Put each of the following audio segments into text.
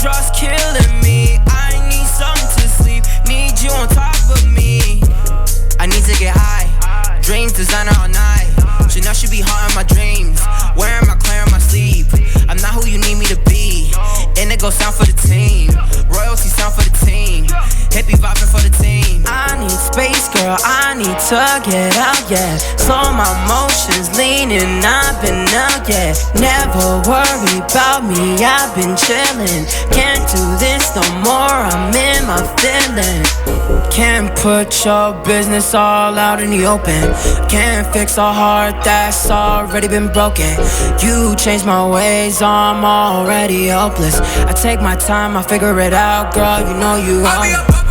drugs killing me. I need something to sleep, need you on top of me. I need to get high, dreams designer all night. Chanel should be haunting my dreams, wearing my clear on my sleeve. I'm not who you need me to be. Indigo sound for the team, royalty sound for the team, hippie vibing for the team. I need space, girl, I need to get out, yeah. Slow my motions, leaning, I've been out, yeah. Never worry about me, I've been chilling. Can't do this no more, I'm in my feelings. Can't put your business all out in the open. Can't fix a heart that's already been broken. You changed my ways, I'm already hopeless. I take my time, I figure it out, girl, you know you own it.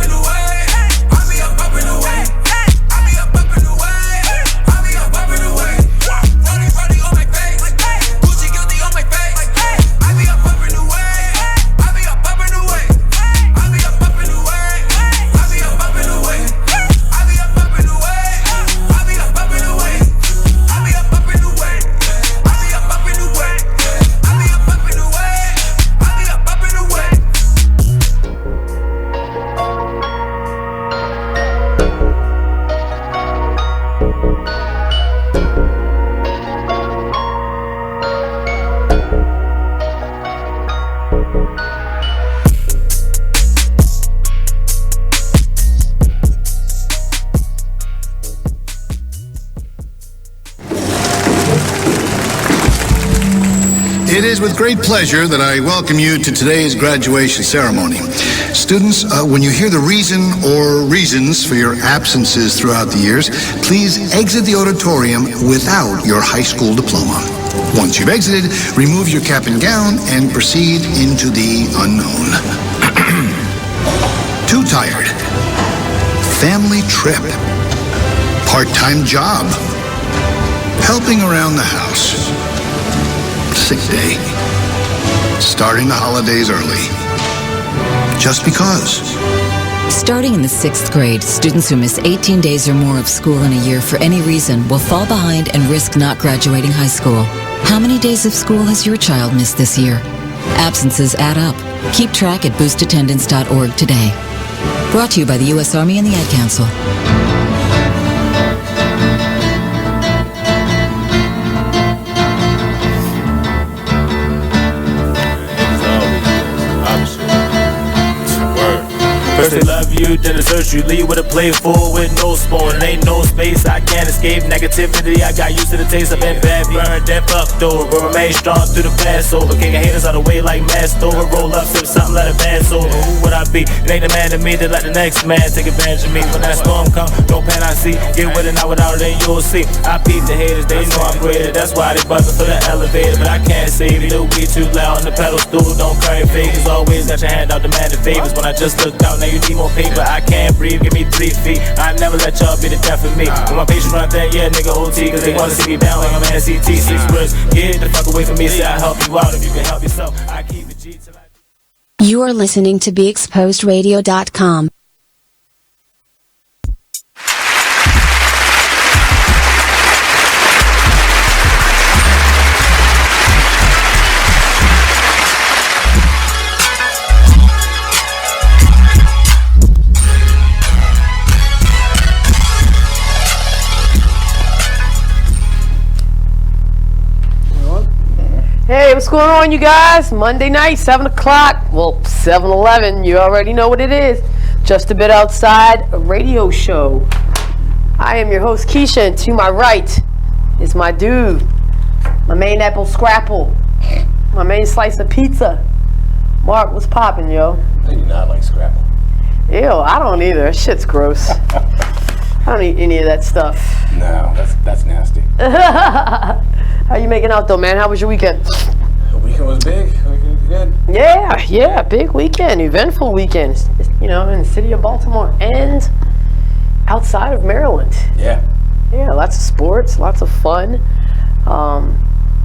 It is with great pleasure that I welcome you to today's graduation ceremony. Students, when you hear the reason or reasons for your absences throughout the years, please exit the auditorium without your high school diploma. Once you've exited, remove your cap and gown and proceed into the unknown. Too tired. Family trip. Part-time job. Helping around the house. Sick day. Starting the holidays early. Just because. Starting in the 6th grade, students who miss 18 days or more of school in a year for any reason will fall behind and risk not graduating high school. How many days of school has your child missed this year? Absences add up. Keep track at boostattendance.org today. Brought to you by the U.S. Army and the Ad Council. First they love you, then desert you. Leave with a plate full with no spoon. Ain't no space, I can't escape negativity. I got used to the taste. I've been bad, burned and fucked over. Remain strong through the Passover. Kicking haters out of the way like masked over. Roll up, sip something, let it pass over. Who would I be? It ain't the man to me that let the next man take advantage of me. When that storm come, no pan I see. Get with it, not without it, then you'll see. I peep the haters, they know I'm greater. That's why they buzzing for the elevator. But I can't save it, it'll be too loud on the pedal stool. Don't carry fakers, always got your hand out demanding favors. When I just looked out, now you need more paper. I can't breathe, give me 3 feet. I never let y'all be the death of me. When my patients run that, yeah, nigga OT. Cause they wanna see me down like I'm an NCT. 6 words, get the fuck away from me. Say I help you out, if you can help yourself, I keep it G till I... You are listening to BeExposedRadio.com. Hey, what's going on, you guys? Monday night, 7 o'clock. Well, 7-11. You already know what it is. Just a Bit Outside, a radio show. I am your host, Kescia, and to my right is my dude, my main apple scrapple, my main slice of pizza. Mark, what's poppin', yo? I do not like scrapple. Ew, I don't either. That shit's gross. I don't eat any of that stuff. No, that's nasty. How you making out though, man? How was your weekend? The weekend was big. The weekend was good. Yeah, big weekend, eventful weekend. You know, in the city of Baltimore and outside of Maryland. Yeah, lots of sports, lots of fun.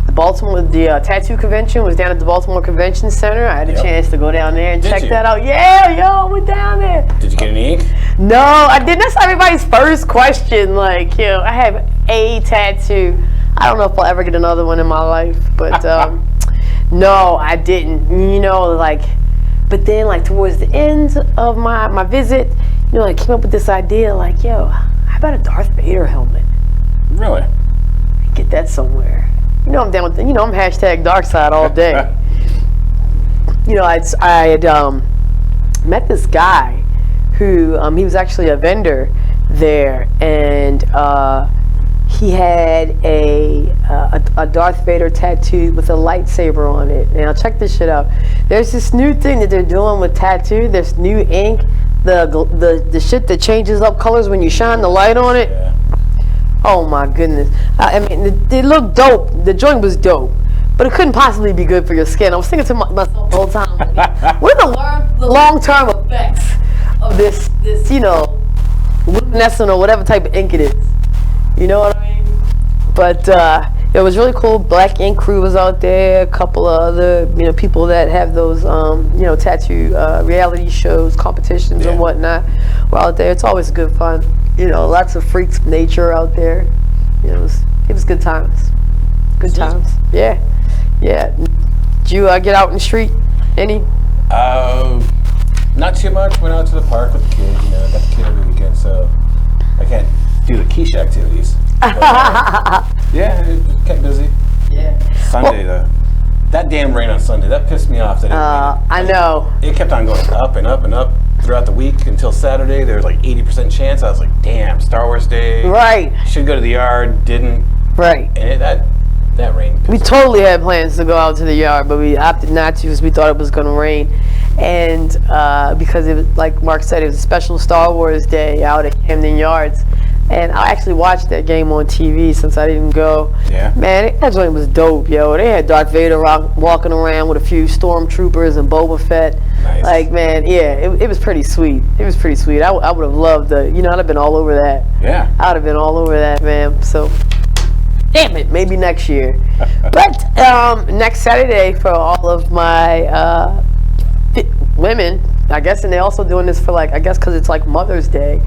The tattoo convention was down at the Baltimore Convention Center. I had a chance to go down there and check that out. Yeah, I went down there. Did you get any ink? No, I didn't. That's everybody's first question. Like, I have a tattoo. I don't know if I'll ever get another one in my life, but no, I didn't. But then, like, towards the end of my visit, you know, I came up with this idea, like, yo, how about a Darth Vader helmet? Really? Get that somewhere. You know, I'm down with, you know, I'm hashtag dark side all day. You know, I had met this guy who, he was actually a vendor there, and he had a Darth Vader tattoo with a lightsaber on it. Now check this shit out. There's this new thing that they're doing with tattoo. There's new ink, the shit that changes up colors when you shine the light on it. Yeah. Oh my goodness. I mean, it looked dope. The joint was dope, but it couldn't possibly be good for your skin. I was thinking to myself the whole time, like, what are the long-term effects of this, you know, luminescent or whatever type of ink it is? You know what I mean? But it was really cool. Black Ink Crew was out there. A couple of other, you know, people that have those, you know, tattoo reality shows, competitions and whatnot were out there. It's always good fun. You know, lots of freaks nature out there. You know, it was good times. Good times. Yeah. Yeah. Did you get out in the street? Any? Not too much. Went out to the park with the kids. You know, I got the kid every weekend, so I can't do the Kescia activities. But, yeah, it kept busy. Yeah. Sunday, though. That damn rain on Sunday, that pissed me off. That I know. It kept on going up and up and up throughout the week until Saturday. There was like 80% chance. I was like, damn, Star Wars Day. Right. Should go to the yard, didn't. Right. And that rain. We totally had plans to go out to the yard, but we opted not to because we thought it was going to rain. And because it was, like Mark said, it was a special Star Wars Day out at Camden Yards. And I actually watched that game on TV since I didn't go. Yeah. Man, that joint was dope, yo. They had Darth Vader walking around with a few stormtroopers and Boba Fett. Nice. Like, man, yeah, it was pretty sweet. It was pretty sweet. I would have loved I'd have been all over that. Yeah. I'd have been all over that, man. So, damn it, maybe next year. But next Saturday for all of my women, I guess, and they're also doing this for, like, I guess because it's like Mother's Day.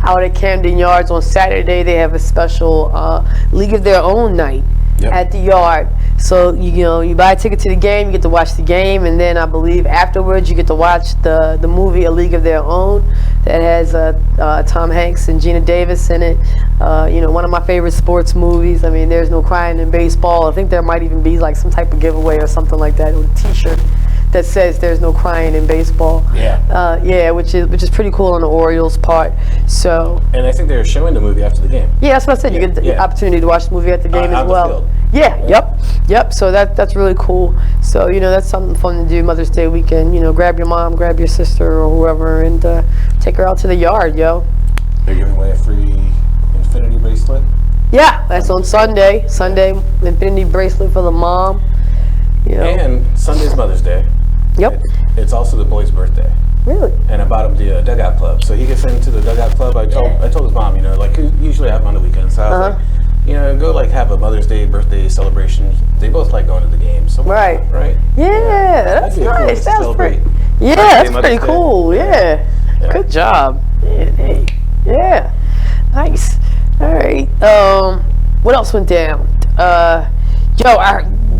Out at Camden Yards on Saturday, they have a special League of Their Own night at the yard. So you buy a ticket to the game, you get to watch the game, and then I believe afterwards you get to watch the movie A League of Their Own that has Tom Hanks and Gina Davis in it. One of my favorite sports movies. I mean, there's no crying in baseball. I think there might even be like some type of giveaway or something like that, or a T-shirt that says there's no crying in baseball. Yeah. Which is pretty cool on the Orioles' part. So. And I think they're showing the movie after the game. Yeah, that's what I said. You get the opportunity to watch the movie at the game as well. Yep. So that's really cool. So that's something fun to do Mother's Day weekend. Grab your mom, grab your sister or whoever, and take her out to the yard, yo. They're giving away a free Infinity bracelet. Yeah, that's on Sunday. Sunday Infinity bracelet for the mom. And Sunday's Mother's Day. Yep. It's also the boy's birthday. Really? And I bought him the dugout club, so he gets into the dugout club. I told his mom, like usually I have him on the weekends, so I was like, go like have a Mother's Day birthday celebration. They both like going to the game, so right? Yeah, that's nice. That's pretty. Yeah, that's pretty cool. Yeah. Good job. Yeah. Nice. All right. What else went down?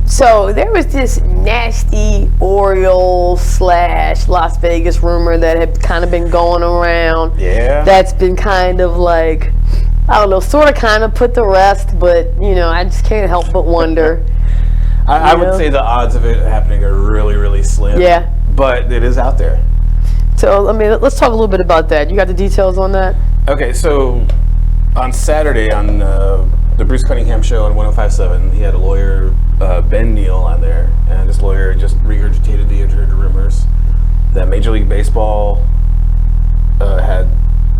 So there was this nasty Orioles / Las Vegas rumor that had kind of been going around. Yeah. That's been kind of like, I don't know, sort of kind of put to rest, but, I just can't help but wonder. I would say the odds of it happening are really, really slim. Yeah. But it is out there. So, let's talk a little bit about that. You got the details on that? Okay, so on Saturday on the Bruce Cunningham show on 105.7, he had a lawyer, Ben Neal, on there, and this lawyer just regurgitated the injured rumors that Major League Baseball had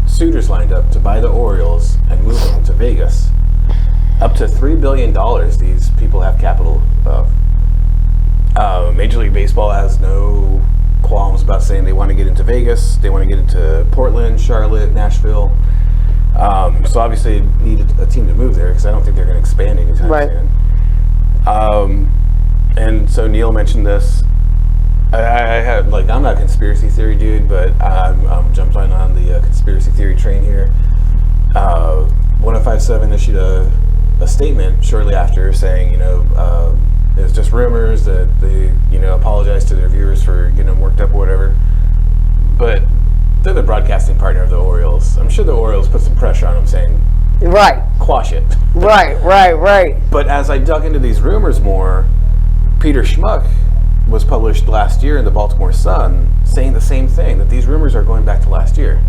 suitors lined up to buy the Orioles and move them to Vegas. Up to $3 billion these people have capital of. Major League Baseball has no qualms about saying they want to get into Vegas, they want to get into Portland, Charlotte, Nashville. So obviously need a team to move there because I don't think they're going to expand anytime soon. And so Neil mentioned this. I had I'm not a conspiracy theory dude, but I'm jumped on the conspiracy theory train here. 105.7 issued a statement shortly after saying, it was just rumors that they, apologized to their viewers for getting them worked up or whatever. broadcasting partner of the Orioles. I'm sure the Orioles put some pressure on him saying, right, quash it. Right. But as I dug into these rumors more, Peter Schmuck was published last year in the Baltimore Sun saying the same thing, that these rumors are going back to last year.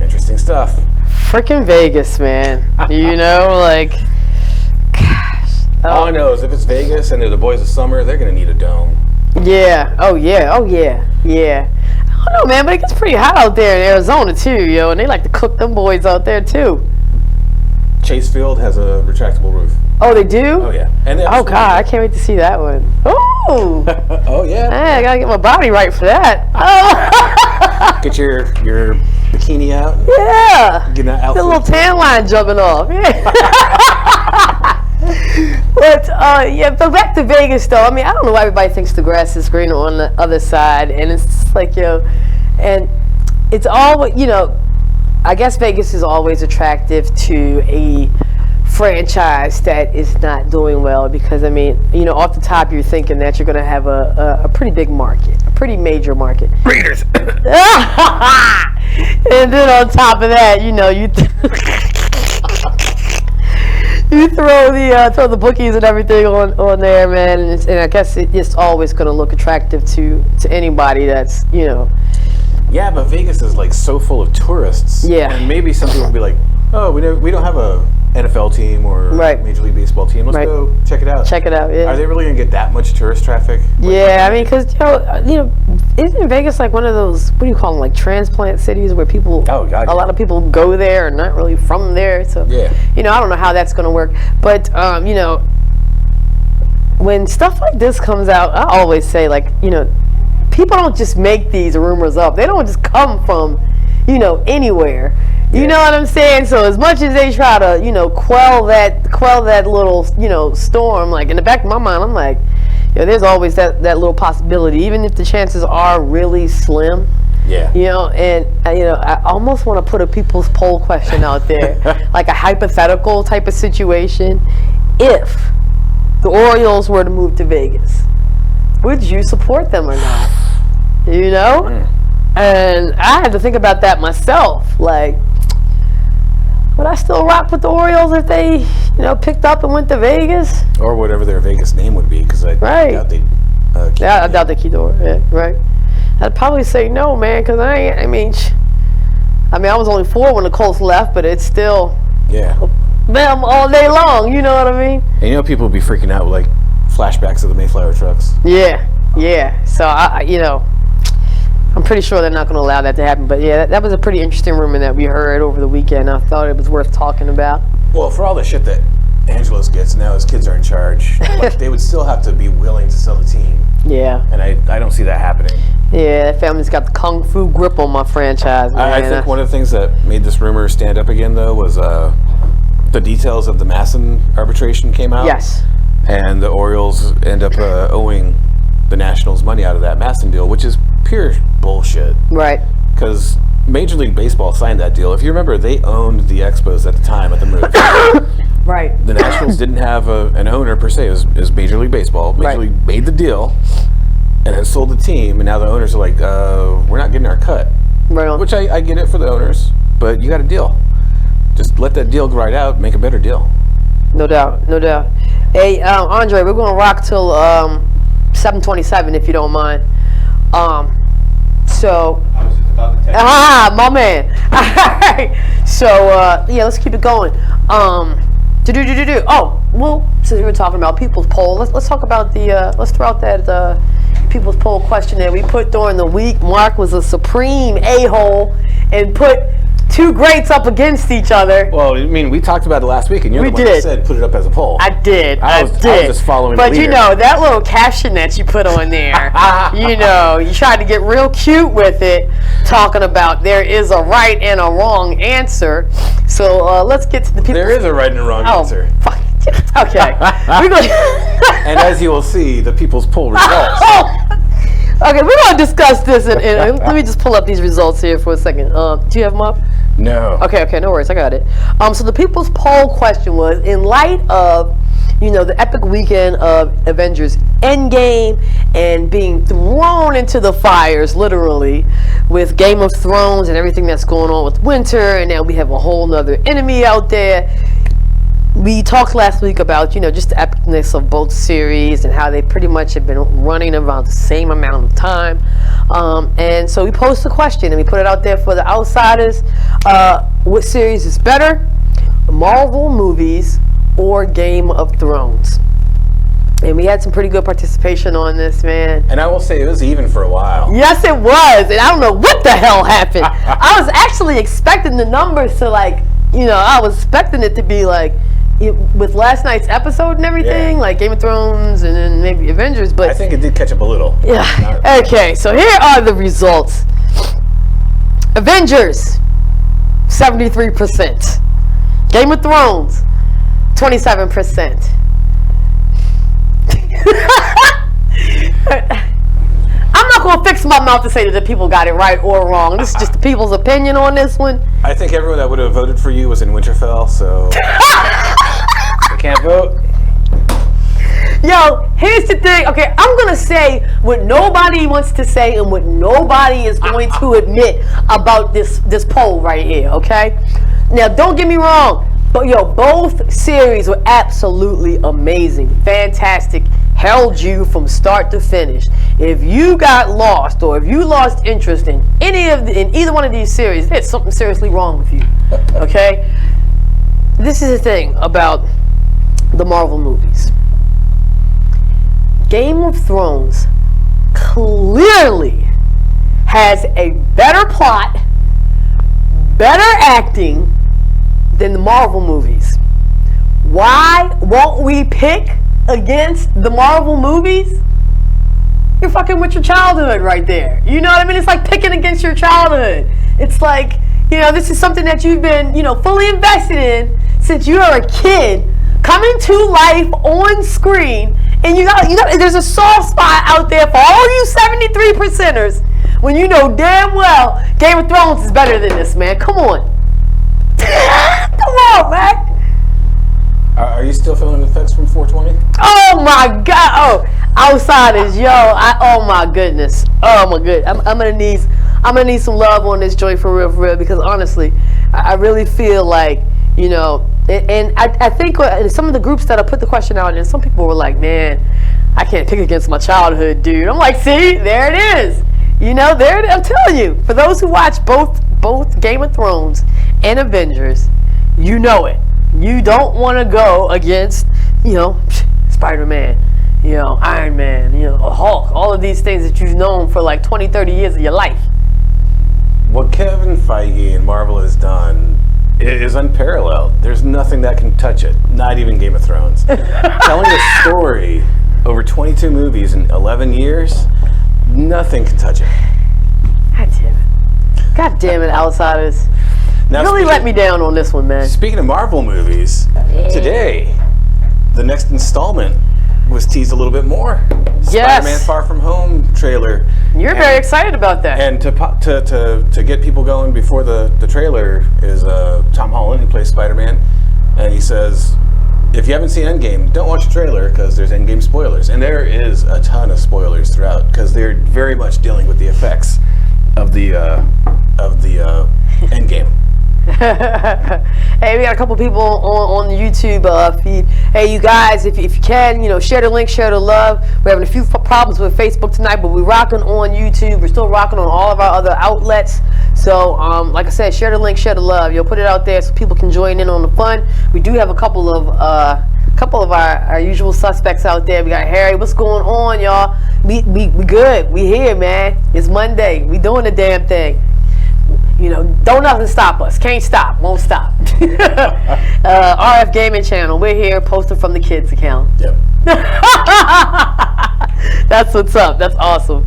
Interesting stuff. Freaking Vegas, man. You know, like, gosh. All I know is if it's Vegas and they're the boys of summer, they're going to need a dome. Yeah. Oh, yeah. I don't know, man, but it gets pretty hot out there in Arizona, too, yo, and they like to cook them boys out there, too. Chase Field has a retractable roof. Oh, they do? Oh, yeah. And oh, God, I can't wait to see that one. Ooh. Oh, yeah. Man, I got to get my body right for that. Oh. Get your bikini out. Yeah. Get that outfit. The little tan line jumping off. Yeah. But, but back to Vegas, though. I mean, I don't know why everybody thinks the grass is greener on the other side. And it's just like, and it's all, I guess Vegas is always attractive to a franchise that is not doing well because, I mean, off the top you're thinking that you're going to have a pretty big market, a pretty major market. Raiders! And then on top of that, you throw the bookies and everything on there, man, and I guess it's always going to look attractive to anybody that's, Yeah, but Vegas is like so full of tourists. Yeah. And maybe some people will be like, oh, we don't have a NFL team or Major League Baseball team. Let's go check it out. Check it out, yeah. Are they really going to get that much tourist traffic? Yeah, I mean, because, isn't Vegas like one of those, what do you call them, like transplant cities where people, a lot of people go there and not really from there. So, I don't know how that's going to work. But, when stuff like this comes out, I always say, like, people don't just make these rumors up. They don't just come from, anywhere. You know what I'm saying? So as much as they try to, quell that little, storm, like in the back of my mind, I'm like, there's always that little possibility, even if the chances are really slim. Yeah. I almost want to put a people's poll question out there, like a hypothetical type of situation. If the Orioles were to move to Vegas, would you support them or not? And I had to think about that myself. Like, would I still rock with the Orioles if they, picked up and went to Vegas? Or whatever their Vegas name would be, because I doubt they'd keep I doubt they keep the Orioles. Yeah, right. I'd probably say no, man, because I was only 4 when the Colts left, but it's still them all day long. You know what I mean? And people would be freaking out with like flashbacks of the Mayflower trucks. Yeah. So I'm pretty sure they're not going to allow that to happen. But yeah, that was a pretty interesting rumor that we heard over the weekend. I thought it was worth talking about. Well, for all the shit that Angelos gets, now his kids are in charge, they would still have to be willing to sell the team. Yeah. And I don't see that happening. Yeah, that family's got the kung fu grip on my franchise, man. I think one of the things that made this rumor stand up again, though, was the details of the Masson arbitration came out. Yes. And the Orioles end up owing the Nationals money out of that Masson deal, which is pure bullshit. Right. Because Major League Baseball signed that deal. If you remember, they owned the Expos at the time of the move. Right. The Nationals didn't have an owner per se. It was Major League Baseball. Major League made the deal and then sold the team, and now the owners are like, we're not getting our cut. Right on. Which I get it for the owners, but you got a deal. Just let that deal ride out, make a better deal. No doubt. Hey, Andre, we're going to rock till 7:27 if you don't mind. So. I was just about to text my man. All right. So, let's keep it going. Oh, well, since we were talking about people's poll, let's talk about let's throw out that people's poll question that we put during the week. Mark was a supreme a-hole and put two greats up against each other. Well, we talked about it last week, and you're the one that said put it up as a poll. I did. I was just following the leader. But that little caption that you put on there, you tried to get real cute with it, talking about there is a right and a wrong answer. So let's get to the people. There is a right and a wrong answer. Fuck. Okay. And as you will see, the people's poll results. Okay, we're going to discuss this. And let me just pull up these results here for a second. Do you have them up? No. Okay, no worries. I got it. So the people's poll question was, in light of the epic weekend of Avengers Endgame and being thrown into the fires, literally, with Game of Thrones and everything that's going on with Winter, and now we have a whole nother enemy out there. We talked last week about, just the epicness of both series and how they pretty much have been running around the same amount of time. And so we posed the question and we put it out there for the outsiders. What series is better? Marvel movies or Game of Thrones? And we had some pretty good participation on this, man. And I will say it was even for a while. Yes, it was. And I don't know what the hell happened. I was actually expecting the numbers to I was expecting it to be with last night's episode and everything, like Game of Thrones and then maybe Avengers, but I think it did catch up a little. Yeah. Okay, so here are the results. Avengers, 73%. Game of Thrones, 27%. I'm not going to fix my mouth to say that the people got it right or wrong. This is just the people's opinion on this one. I think everyone that would have voted for you was in Winterfell, so they can't vote. Yo, here's the thing. Okay, I'm going to say what nobody wants to say and what nobody is going to admit about this poll right here, okay? Now, don't get me wrong, but both series were absolutely amazing, fantastic, held you from start to finish. If you got lost or if you lost interest in either one of these series, there's something seriously wrong with you, okay? This is the thing about the Marvel movies. Game of Thrones clearly has a better plot, better acting than the Marvel movies. Why won't we pick against the Marvel movies? You're fucking with your childhood right there. You know what I mean? It's like picking against your childhood. It's like, this is something that you've been, fully invested in since you were a kid, coming to life on screen, and you got there's a soft spot out there for all you 73%ers when you know damn well Game of Thrones is better than this, man. Come on. Come on, man. Are you still feeling the effects from 420? Oh my God! Oh, outsiders, yo! Oh my goodness! Oh my good! I'm gonna need some love on this joint for real, because honestly, I really feel like and I think some of the groups that I put the question out, and some people were like, "Man, I can't pick against my childhood, dude." I'm like, "See, there it is." There it is. I'm telling you, for those who watch both Game of Thrones and Avengers, you know it. You don't want to go against, Spider-Man, Iron Man, Hulk, all of these things that you've known for like 20, 30 years of your life. What Kevin Feige and Marvel has done is unparalleled. There's nothing that can touch it, not even Game of Thrones. Telling a story over 22 movies in 11 years, nothing can touch it. God damn it, outsiders. Now, really let me down on this one, man. Speaking of Marvel movies, today, the next installment was teased a little bit more. Yes. Spider-Man Far From Home trailer. You're very excited about that. And to get people going before the trailer is Tom Holland, who plays Spider-Man, and he says, if you haven't seen Endgame, don't watch the trailer because there's Endgame spoilers. And there is a ton of spoilers throughout because they're very much dealing with the effects of the Endgame. Hey, we got a couple people on the YouTube feed. Hey, you guys, if you can, share the link, share the love. We're having a few problems with Facebook tonight, but we're rocking on YouTube. We're still rocking on all of our other outlets. So, like I said, share the link, share the love. Put it out there so people can join in on the fun. We do have a couple of our usual suspects out there. We got Harry. What's going on, y'all? We good. We here, man. It's Monday. We doing the damn thing. Don't nothing stop us. Can't stop. Won't stop. RF Gaming Channel. We're here posting from the kids' account. Yep. That's what's up. That's awesome.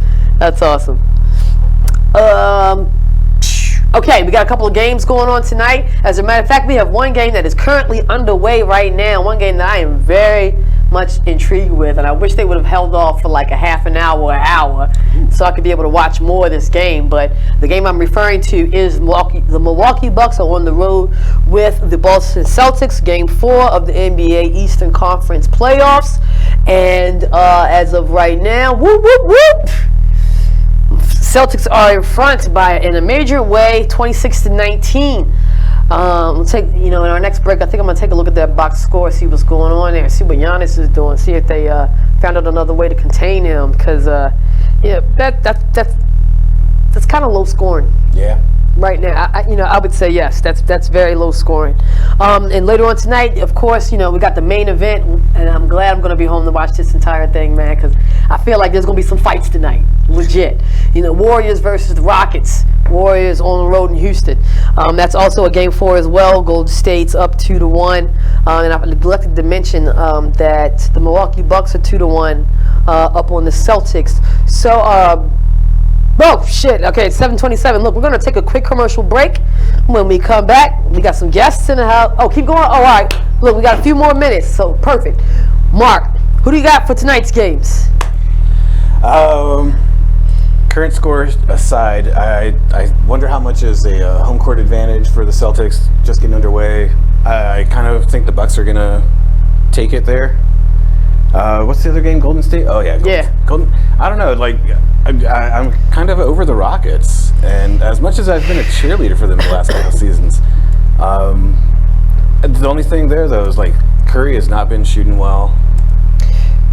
Okay, we got a couple of games going on tonight. As a matter of fact, we have one game that is currently underway right now. One game that I am very much intrigued with, and I wish they would have held off for like a half an hour, so I could be able to watch more of this game. But the game I'm referring to is the Milwaukee Bucks are on the road with the Boston Celtics, Game 4 of the NBA Eastern Conference Playoffs. And as of right now, whoop, whoop, whoop, Celtics are in front in a major way, 26-19. We'll take, in our next break, I think I'm going to take a look at that box score, see what's going on there, see what Giannis is doing, see if they found out another way to contain him, because, that's kind of low scoring. Yeah. Right now, I would say yes. That's very low scoring. And later on tonight, of course, we got the main event, and I'm glad I'm going to be home to watch this entire thing, man, because I feel like there's going to be some fights tonight, legit. Warriors versus the Rockets. Warriors on the road in Houston. That's also a Game 4 as well. Golden State's up 2-1, and I neglected to mention that the Milwaukee Bucks are 2-1 up on the Celtics. So. Oh, shit. Okay, it's 7:27. Look, we're going to take a quick commercial break. When we come back, we got some guests in the house. Oh, keep going. Oh, all right. Look, we got a few more minutes, so perfect. Mark, who do you got for tonight's games? Current score aside, I wonder how much is a home court advantage for the Celtics just getting underway. I kind of think the Bucks are going to take it there. What's the other game? Golden State? Oh, yeah. Golden. I don't know. Like, I'm kind of over the Rockets. And as much as I've been a cheerleader for them the last couple of seasons, the only thing there, though, is, like, Curry has not been shooting well.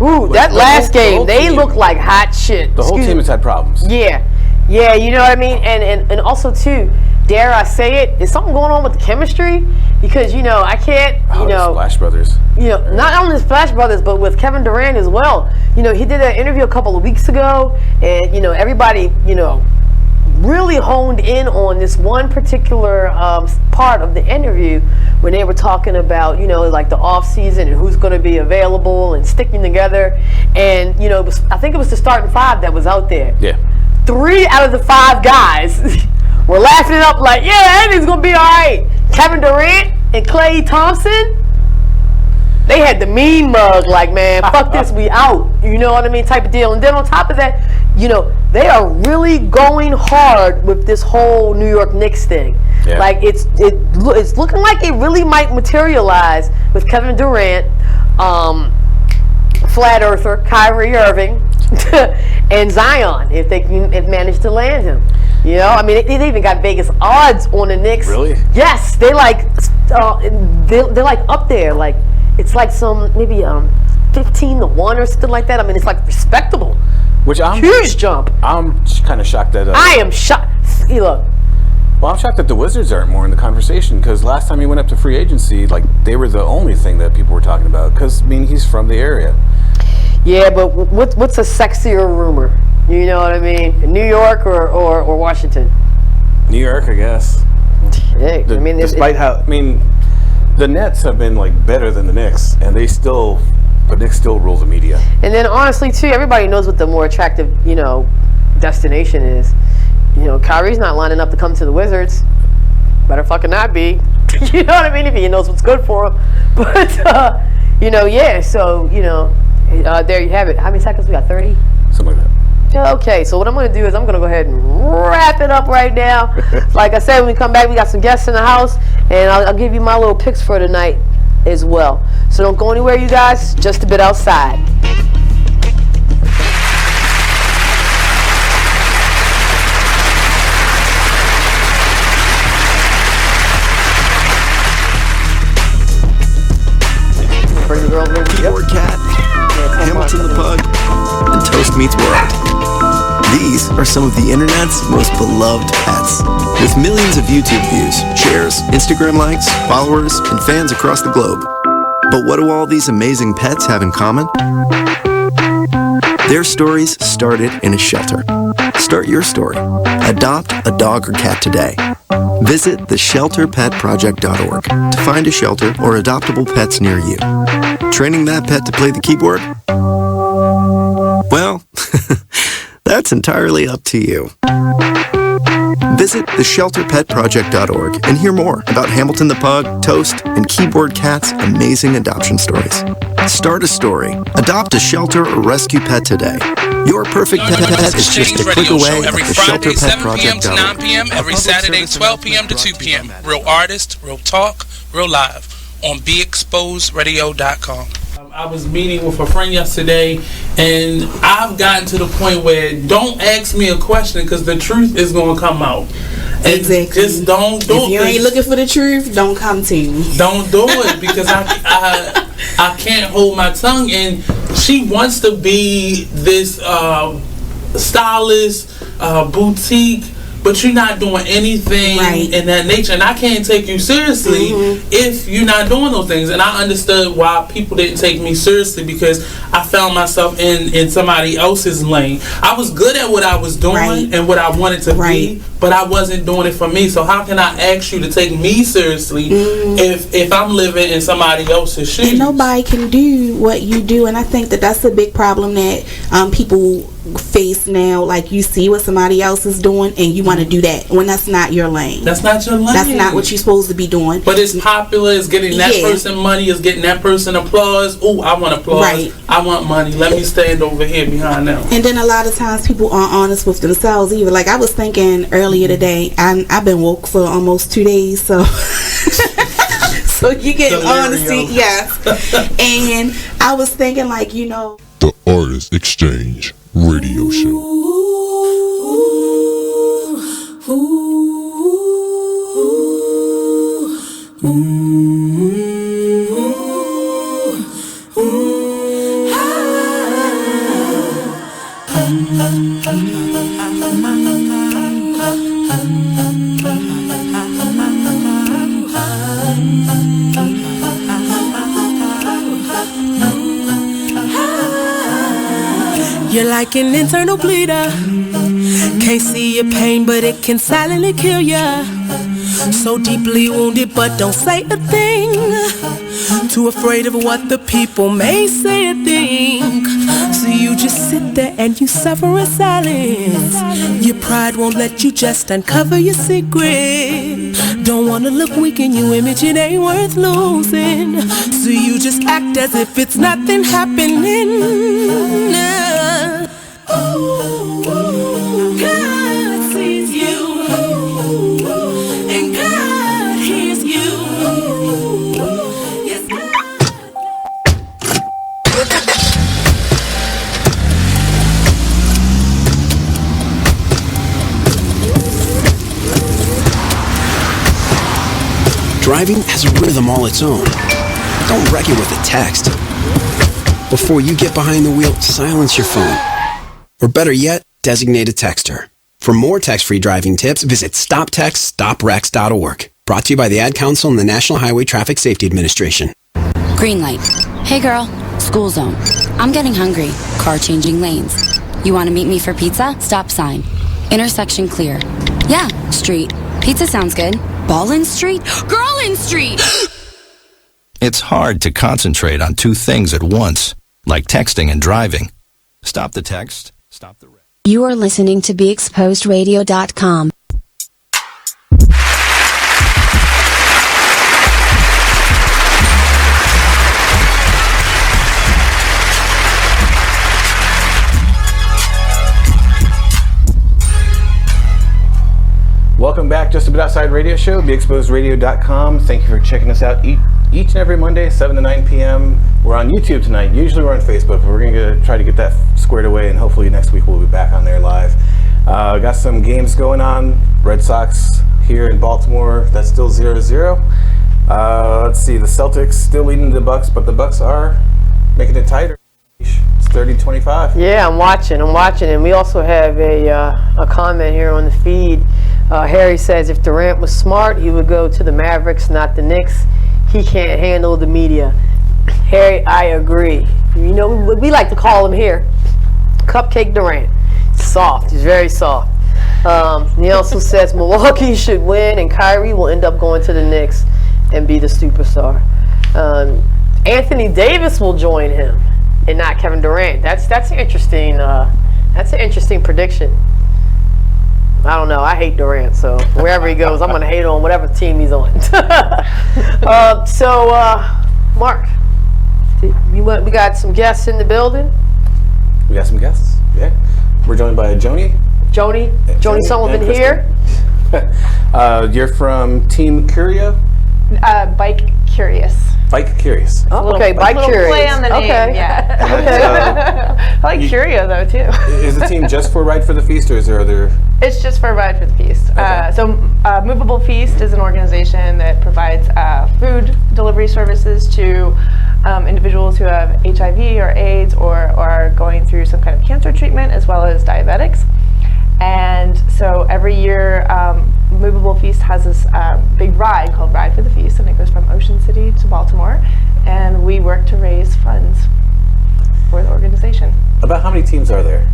Ooh, that last game, they look like hot shit. The whole team has had problems. Yeah. Yeah, you know what I mean? And also, too, dare I say it, is something going on with the chemistry? Because, I can't, the Splash Brothers. Not only the Splash Brothers, but with Kevin Durant as well. He did an interview a couple of weeks ago, and, everybody, really honed in on this one particular part of the interview when they were talking about, like the off season and who's going to be available and sticking together. And, I think it was the starting 5 that was out there. Yeah. 3 out of the 5 guys were laughing it up like, yeah, everything's going to be all right. Kevin Durant and Klay Thompson, they had the mean mug like, man, fuck this, we out. You know what I mean? Type of deal. And then on top of that, they are really going hard with this whole New York Knicks thing. Yeah. Like, it's looking like it really might materialize with Kevin Durant, Flat Earther, Kyrie Irving, and Zion, if they can manage to land him. They even got Vegas odds on the Knicks. Really? Yes, they're like up there. Like, it's like some maybe 15-1 or something like that. It's like respectable. Huge jump. I'm kind of shocked that. I am shocked. Look. Well, I'm shocked that the Wizards aren't more in the conversation, because last time he went up to free agency, like, they were the only thing that people were talking about. Because he's from the area. Yeah, but what's a sexier rumor? You know what I mean? New York or Washington? New York, I guess. Hey, despite the Nets have been like better than the Knicks, and the Knicks still rules the media. And then honestly, too, everybody knows what the more attractive, destination is. Kyrie's not lining up to come to the Wizards. Better fucking not be. You know what I mean? If he knows what's good for him. But yeah. So there you have it. How many seconds we got? 30? Something like that. Okay, so what I'm going to do is I'm going to go ahead and wrap it up right now. Like I said, when we come back, we got some guests in the house, and I'll give you my little picks for tonight as well. So don't go anywhere, you guys. Just a bit outside. Keyboard Cat, Hamilton the Pug, and Toast Meets World. These are some of the internet's most beloved pets. With millions of YouTube views, shares, Instagram likes, followers, and fans across the globe. But what do all these amazing pets have in common? Their stories started in a shelter. Start your story. Adopt a dog or cat today. Visit theshelterpetproject.org to find a shelter or adoptable pets near you. Training that pet to play the keyboard? Well, that's entirely up to you. Visit theshelterpetproject.org and hear more about Hamilton the Pug, Toast, and Keyboard Cat's amazing adoption stories. Start a story. Adopt a shelter or rescue pet today. Your perfect pet is just a click away at Friday, 7 p.m. to 9 theshelterpetproject.org. p.m. Every Saturday, 12 p.m. to 2 p.m. Real artists, real talk, real live on BeExposedRadio.com. I was meeting with a friend yesterday, and I've gotten to the point where don't ask me a question because the truth is going to come out. And exactly. Just don't do it. If you ain't looking for the truth, don't come to me. Don't do it because I can't hold my tongue. And she wants to be this stylist, boutique, but you're not doing anything in that nature, and I can't take you seriously if you're not doing those things. And I understood why people didn't take me seriously because I found myself in somebody else's lane. I was good at what I was doing and what I wanted to be, but I wasn't doing it for me. So how can I ask you to take me seriously if I'm living in somebody else's shoes? And nobody can do what you do, and I think that that's a big problem that people face now. Like, you see what somebody else is doing and you want to do that when that's not your lane. That's not your lane. That's not what you're supposed to be doing. But it's popular, it's getting that person money, it's getting that person applause. Oh, I want applause. I want money. Let me stand over here behind them. And then a lot of times people aren't honest with themselves either. Like, I was thinking earlier today, I've been woke for almost 2 days, so so you get honesty, yes. And I was thinking, like, you know, the Artist Exchange Radio Show. You're like an internal bleeder. Can't see your pain, but it can silently kill ya. So deeply wounded, but don't say a thing. Too afraid of what the people may say or think. So you just sit there and you suffer in silence. Your pride won't let you just uncover your secret. Don't wanna look weak in your image, it ain't worth losing. So you just act as if it's nothing happening. God sees you, and God hears you. Yes, Driving has a rhythm all its own. Don't wreck it with a text. Before you get behind the wheel, silence your phone. Or better yet, designate a texter. For more text-free driving tips, visit stoptextstoprex.org. Brought to you by the Ad Council and the National Highway Traffic Safety Administration. Green light. Hey girl, school zone. I'm getting hungry. Car changing lanes. You want to meet me for pizza? Stop sign. Intersection clear. Yeah, street. Pizza sounds good. Ball in street? Girl in street! It's hard to concentrate on two things at once, like texting and driving. Stop the text. Stop the... You are listening to BeExposedRadio.com. Welcome back, Just a Bit Outside Radio Show, BeExposedRadio.com. Thank you for checking us out each and every Monday, 7 to 9 p.m. We're on YouTube tonight. Usually we're on Facebook, but we're going to try to get that squared away, and hopefully next week we'll be back on there live. Got some games going on. Red Sox here in Baltimore. That's still 0-0. Let's see, the Celtics still leading the Bucks, but the Bucks are making it tighter. It's 30-25. Yeah, I'm watching, and we also have a comment here on the feed. Harry says if Durant was smart, he would go to the Mavericks, not the Knicks. He can't handle the media. Harry, I agree. You know, we like to call him here Cupcake Durant. Soft. He's very soft. He also says Milwaukee should win, and Kyrie will end up going to the Knicks and be the superstar. Anthony Davis will join him, and not Kevin Durant. That's interesting. That's an interesting prediction. I don't know. I hate Durant, so wherever he goes, I'm going to hate on whatever team he's on. Mark, We got some guests in the building. We got some guests. Yeah. We're joined by Joanie Sullivan here. You're from Team Curios? Bike Curios. Bike Curious. Oh, okay, Bike Curious. Play on the name, yeah. Okay. I like Curio though too. Is the team just for Ride for the Feast, or is there other? It's just for Ride for the Feast. Okay. Movable Feast is an organization that provides food delivery services to individuals who have HIV or AIDS or are going through some kind of cancer treatment, as well as diabetics. And so every year, Movable Feast has this big ride called Ride for the Feast, and it goes from Ocean City to Baltimore, and we work to raise funds for the organization. About how many teams are there?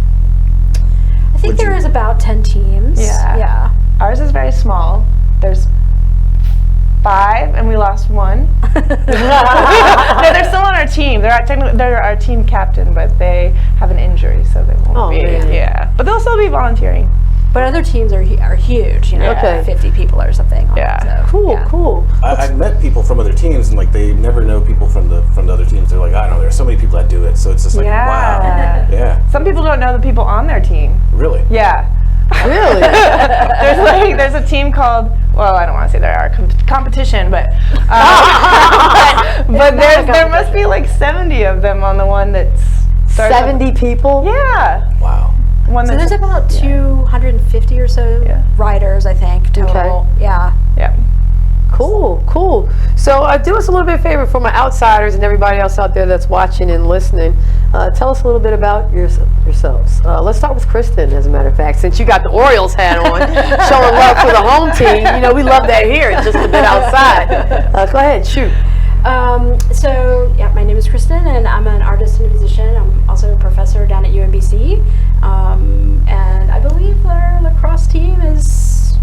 I think there is about 10 teams. Yeah. Ours is very small. There's 5, and we lost 1. No, they're still on our team. They're our team captain, but they have an injury, so they won't be. Man. Yeah, but they'll still be volunteering. But other teams are huge, 50 people or something. Yeah. So, Cool. I've met people from other teams, and like they never know people from the other teams. They're like, I don't know, there's so many people that do it, so it's just like, wow. Yeah. Some people don't know the people on their team. Really? Yeah. Really? there's a team called, well, I don't want to say they're our competition, but there must be like 70 of them on the one that's 70 people? Yeah. Wow. So there's about 250 or so riders, I think, total. Okay. Yeah. Cool. So do us a little bit of a favor for my outsiders and everybody else out there that's watching and listening. Tell us a little bit about yourselves. Let's start with Kristen, as a matter of fact, since you got the Orioles hat on, showing love for the home team. You know, we love that here, just a bit outside. Go ahead, shoot. My name is Kristen, and I'm an artist and a musician. I'm also a professor down at UMBC, and I believe our lacrosse team is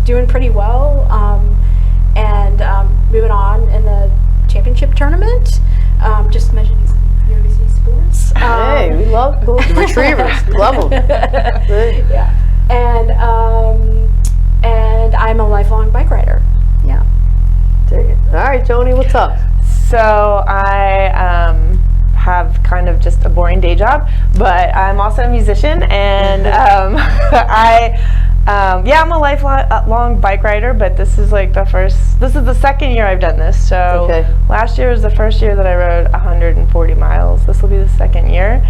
doing pretty well, and moving on in the championship tournament. Just mentioning UMBC sports. Hey, we love the Retrievers. Love them. Yeah, and I'm a lifelong bike rider. Yeah. Dang it. All right, Joanie, what's up? So I have kind of just a boring day job, but I'm also a musician, and I'm a lifelong bike rider, but this is the second year I've done this. So last year was the first year that I rode 140 miles. This will be the second year.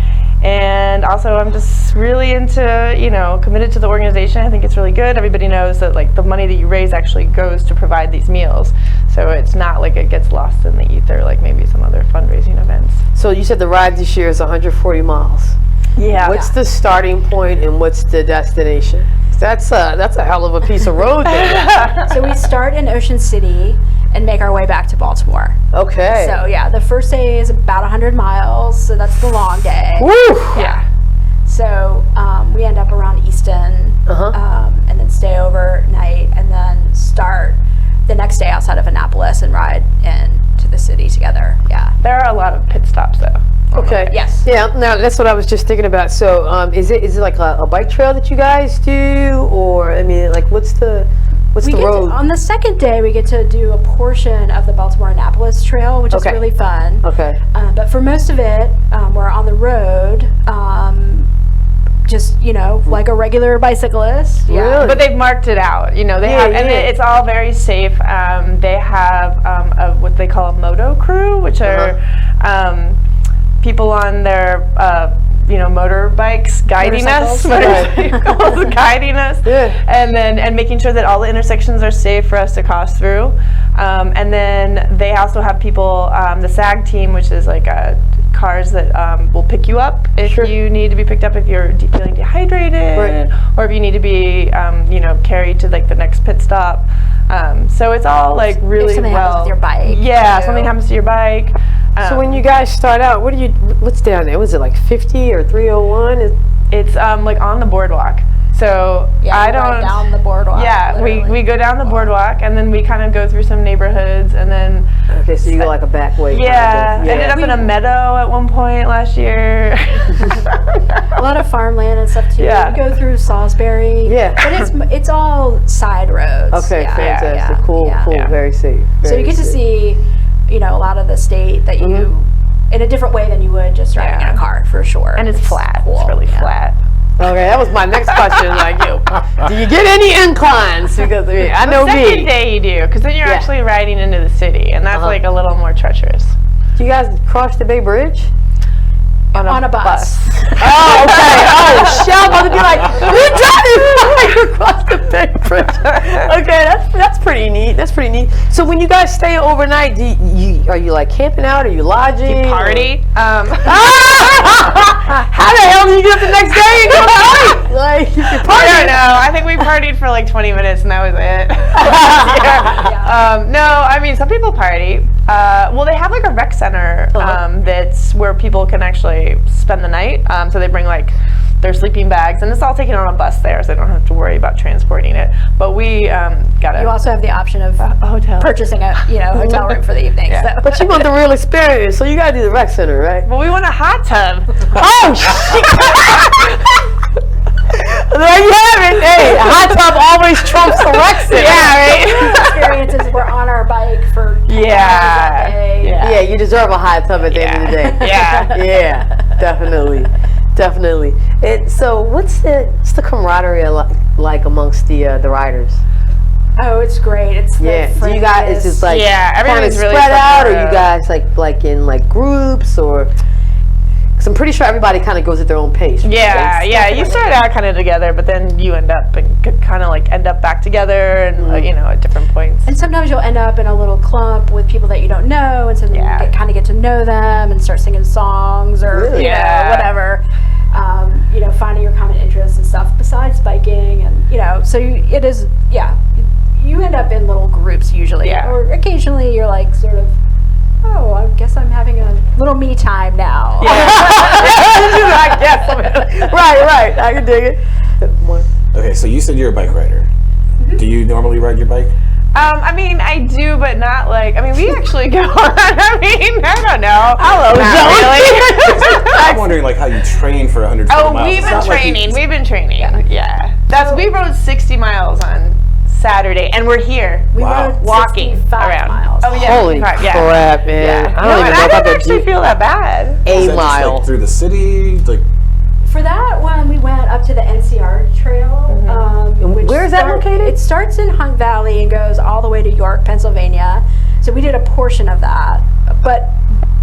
And also I'm just really committed to the organization. I think it's really good. Everybody knows that like the money that you raise actually goes to provide these meals. So it's not like it gets lost in the ether like maybe some other fundraising events. So you said the ride this year is 140 miles. Yeah. What's the starting point and what's the destination? That's a hell of a piece of road there. So we start in Ocean City and make our way back to Baltimore. Okay. So the first day is about 100 miles, so that's the long day. Woo! Yeah. So we end up around Easton, and then stay overnight, and then start the next day outside of Annapolis and ride into the city together. Yeah. There are a lot of pit stops though. Okay. Yes. Yeah. Now that's what I was just thinking about. So, is it like a bike trail that you guys do, or I mean, like what's the road? On the second day, we get to do a portion of the Baltimore-Annapolis Trail, which is really fun. Okay. But for most of it, we're on the road, just like a regular bicyclist. Yeah. Really? But they've marked it out. They have, and it's all very safe. They have what they call a moto crew, which are people on their motorbikes guiding us, guiding us, and making sure that all the intersections are safe for us to cross through. And then they also have people, the SAG team, which is like cars that will pick you up if you need to be picked up if you're feeling dehydrated, or if you need to be carried to like the next pit stop. So it's all like really if something happens with your bike. Yeah, something happens to your bike. So when you guys start out, what's down there? Was it like 50 or 301? It's like on the boardwalk. So I don't ride down the boardwalk. Yeah, we go down the boardwalk, and then we kind of go through some neighborhoods, and then. Okay, so you go like a back way. Yeah, ended up in a meadow at one point last year. A lot of farmland and stuff too. Yeah. We go through Salisbury. Yeah, but it's all side roads. Okay, fantastic, cool, very safe. So you get to see, a lot of the state that you in a different way than you would just driving in a car, for sure. And it's flat. Cool. It's really flat. Okay, that was my next question. Like, do you get any inclines? Because I know the second me. day you do, because then you're actually riding into the city, and that's like a little more treacherous. Do you guys cross the Bay Bridge? On a bus. Oh, okay. Oh, shit. I'm about to be like, you done it across the Bay Bridge. Okay, that's pretty neat. That's pretty neat. So when you guys stay overnight, are you like camping out? Are you lodging? Do you party? How the hell do you get up the next day and go party? Like, you party? I don't know. I think we partied for like 20 minutes and that was it. No, I mean, some people party. Well, they have like a rec center that's where people can actually spend the night. So they bring like their sleeping bags, and it's all taken on a bus there, so they don't have to worry about transporting it. But we got You also have the option of a hotel, purchasing a hotel room for the evening. Yeah. So. But you want the real experience, so you gotta do the rec center, right? Well, we want a hot tub. Oh shit! There you have it. Hey, a hot tub always trumps the rec center. Yeah, right. Experiences. We're on our bike for yeah. You deserve a hot tub at the end of the day. Yeah, definitely. And so, what's the camaraderie like amongst the riders? Oh, it's great. It's Do you guys? It's just like everybody's really spread out, or you guys like in like groups, or? Because I'm pretty sure everybody kind of goes at their own pace. Yeah. You start out kind of together, but then you end up back together, and at different points. And sometimes you'll end up in a little clump with people that you don't know, and so then you kind of get to know them and start singing songs or whatever. Finding your common interests and stuff besides biking, and so it is. You end up in little groups usually, or occasionally you're like sort of. Oh, I guess I'm having a little me time now. I guess. Right. I can dig it. Okay, so you said you're a bike rider. Mm-hmm. Do you normally ride your bike? I mean, I do, but not like. I mean, we actually go. I don't know. I'm wondering like how you train for 120 miles. We've been training. Yeah. We rode 60 miles on Saturday, and we're here. We rode walking around. Miles. Oh yeah. Holy crap, man! I don't even know if I could actually feel that bad. A mile like through the city, like. For that one, we went up to the NCR Trail. Where is that located? It starts in Hunt Valley and goes all the way to York, Pennsylvania. So we did a portion of that, but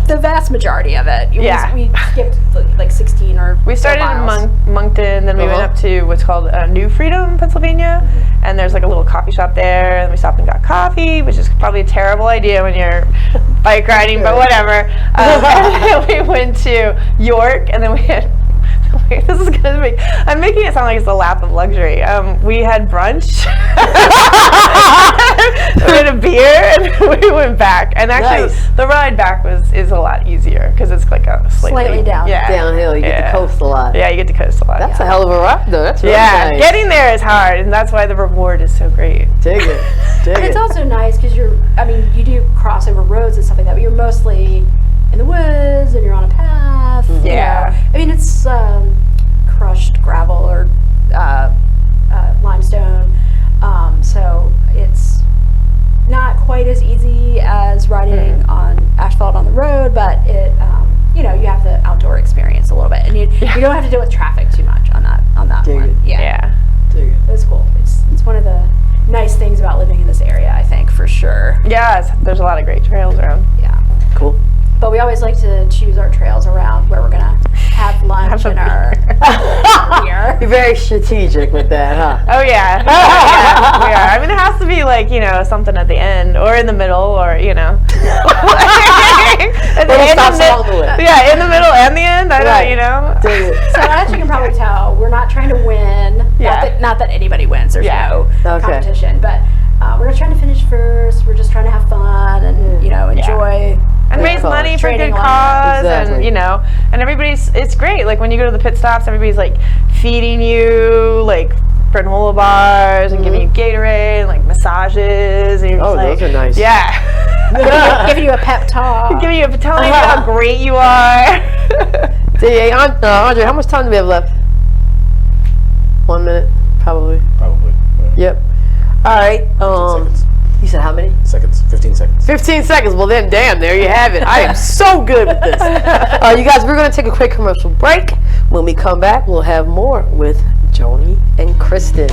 the vast majority of it, we skipped like 16 or. We started in Moncton, then we went up to what's called New Freedom, Pennsylvania, and there's like a little coffee shop there, and we stopped and got coffee, which is probably a terrible idea when you're bike riding, but whatever. And then we went to York, and then we had. This is gonna make. I'm making it sound like it's a lap of luxury. We had brunch, we had a beer, and we went back. And actually, the ride back is a lot easier because it's like a slightly down. Downhill. You get to coast a lot. Yeah, you get to coast a lot. That's a hell of a ride, though. That's really nice. Getting there is hard, and that's why the reward is so great. Dig it. And it's also nice because you do cross over roads and stuff like that, but you're mostly in the woods and you're on a path. I mean, it's crushed gravel or limestone, so it's not quite as easy as riding on asphalt on the road, but it you have the outdoor experience a little bit, and you don't have to deal with traffic too much on that one. It's cool. It's one of the nice things about living in this area, I think, for sure. There's a lot of great trails around. Cool. But we always like to choose our trails around where we're gonna have lunch and our beer. You're very strategic with that, huh? Oh yeah. We are. I mean, it has to be like something at the end or in the middle, or in the middle and the end. I don't. So as you can probably tell, we're not trying to win. Not that anybody wins. There's no competition, but we're not trying to finish first. We're just trying to have fun and enjoy. And raise money for a good cause, and and it's great. Like when you go to the pit stops, everybody's like feeding you like granola bars and giving you Gatorade and like massages, and you're just those are nice. Giving you a pep talk, telling you how great you are. Andre, how much time do we have left? 1 minute, probably. Yeah. Yep. All right. You said how many? Seconds. 15 seconds. 15 seconds. Well, then, damn, there you have it. I am so good with this. You guys, we're going to take a quick commercial break. When we come back, we'll have more with Joanie and Kristen.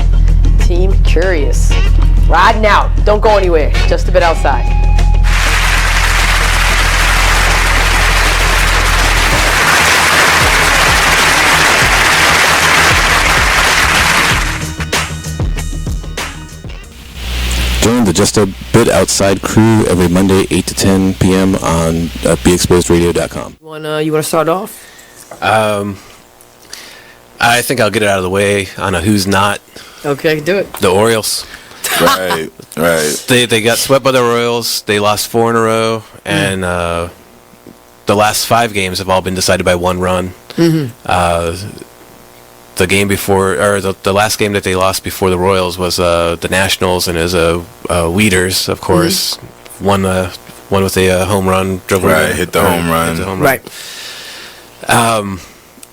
Team Curious. Riding out. Don't go anywhere. Just a bit outside. Join the Just a Bit Outside crew every Monday, 8 to 10 p.m. on BeExposedRadio.com. You want to start off? I think I'll get it out of the way on a who's not. Okay, do it. The Orioles. Right. They got swept by the Royals. They lost 4 in a row, and the last 5 games have all been decided by 1 run. The game before, or the last game that they lost before the Royals was the Nationals, and it was Weeders, of course, one with a home run, hit the home run. Right.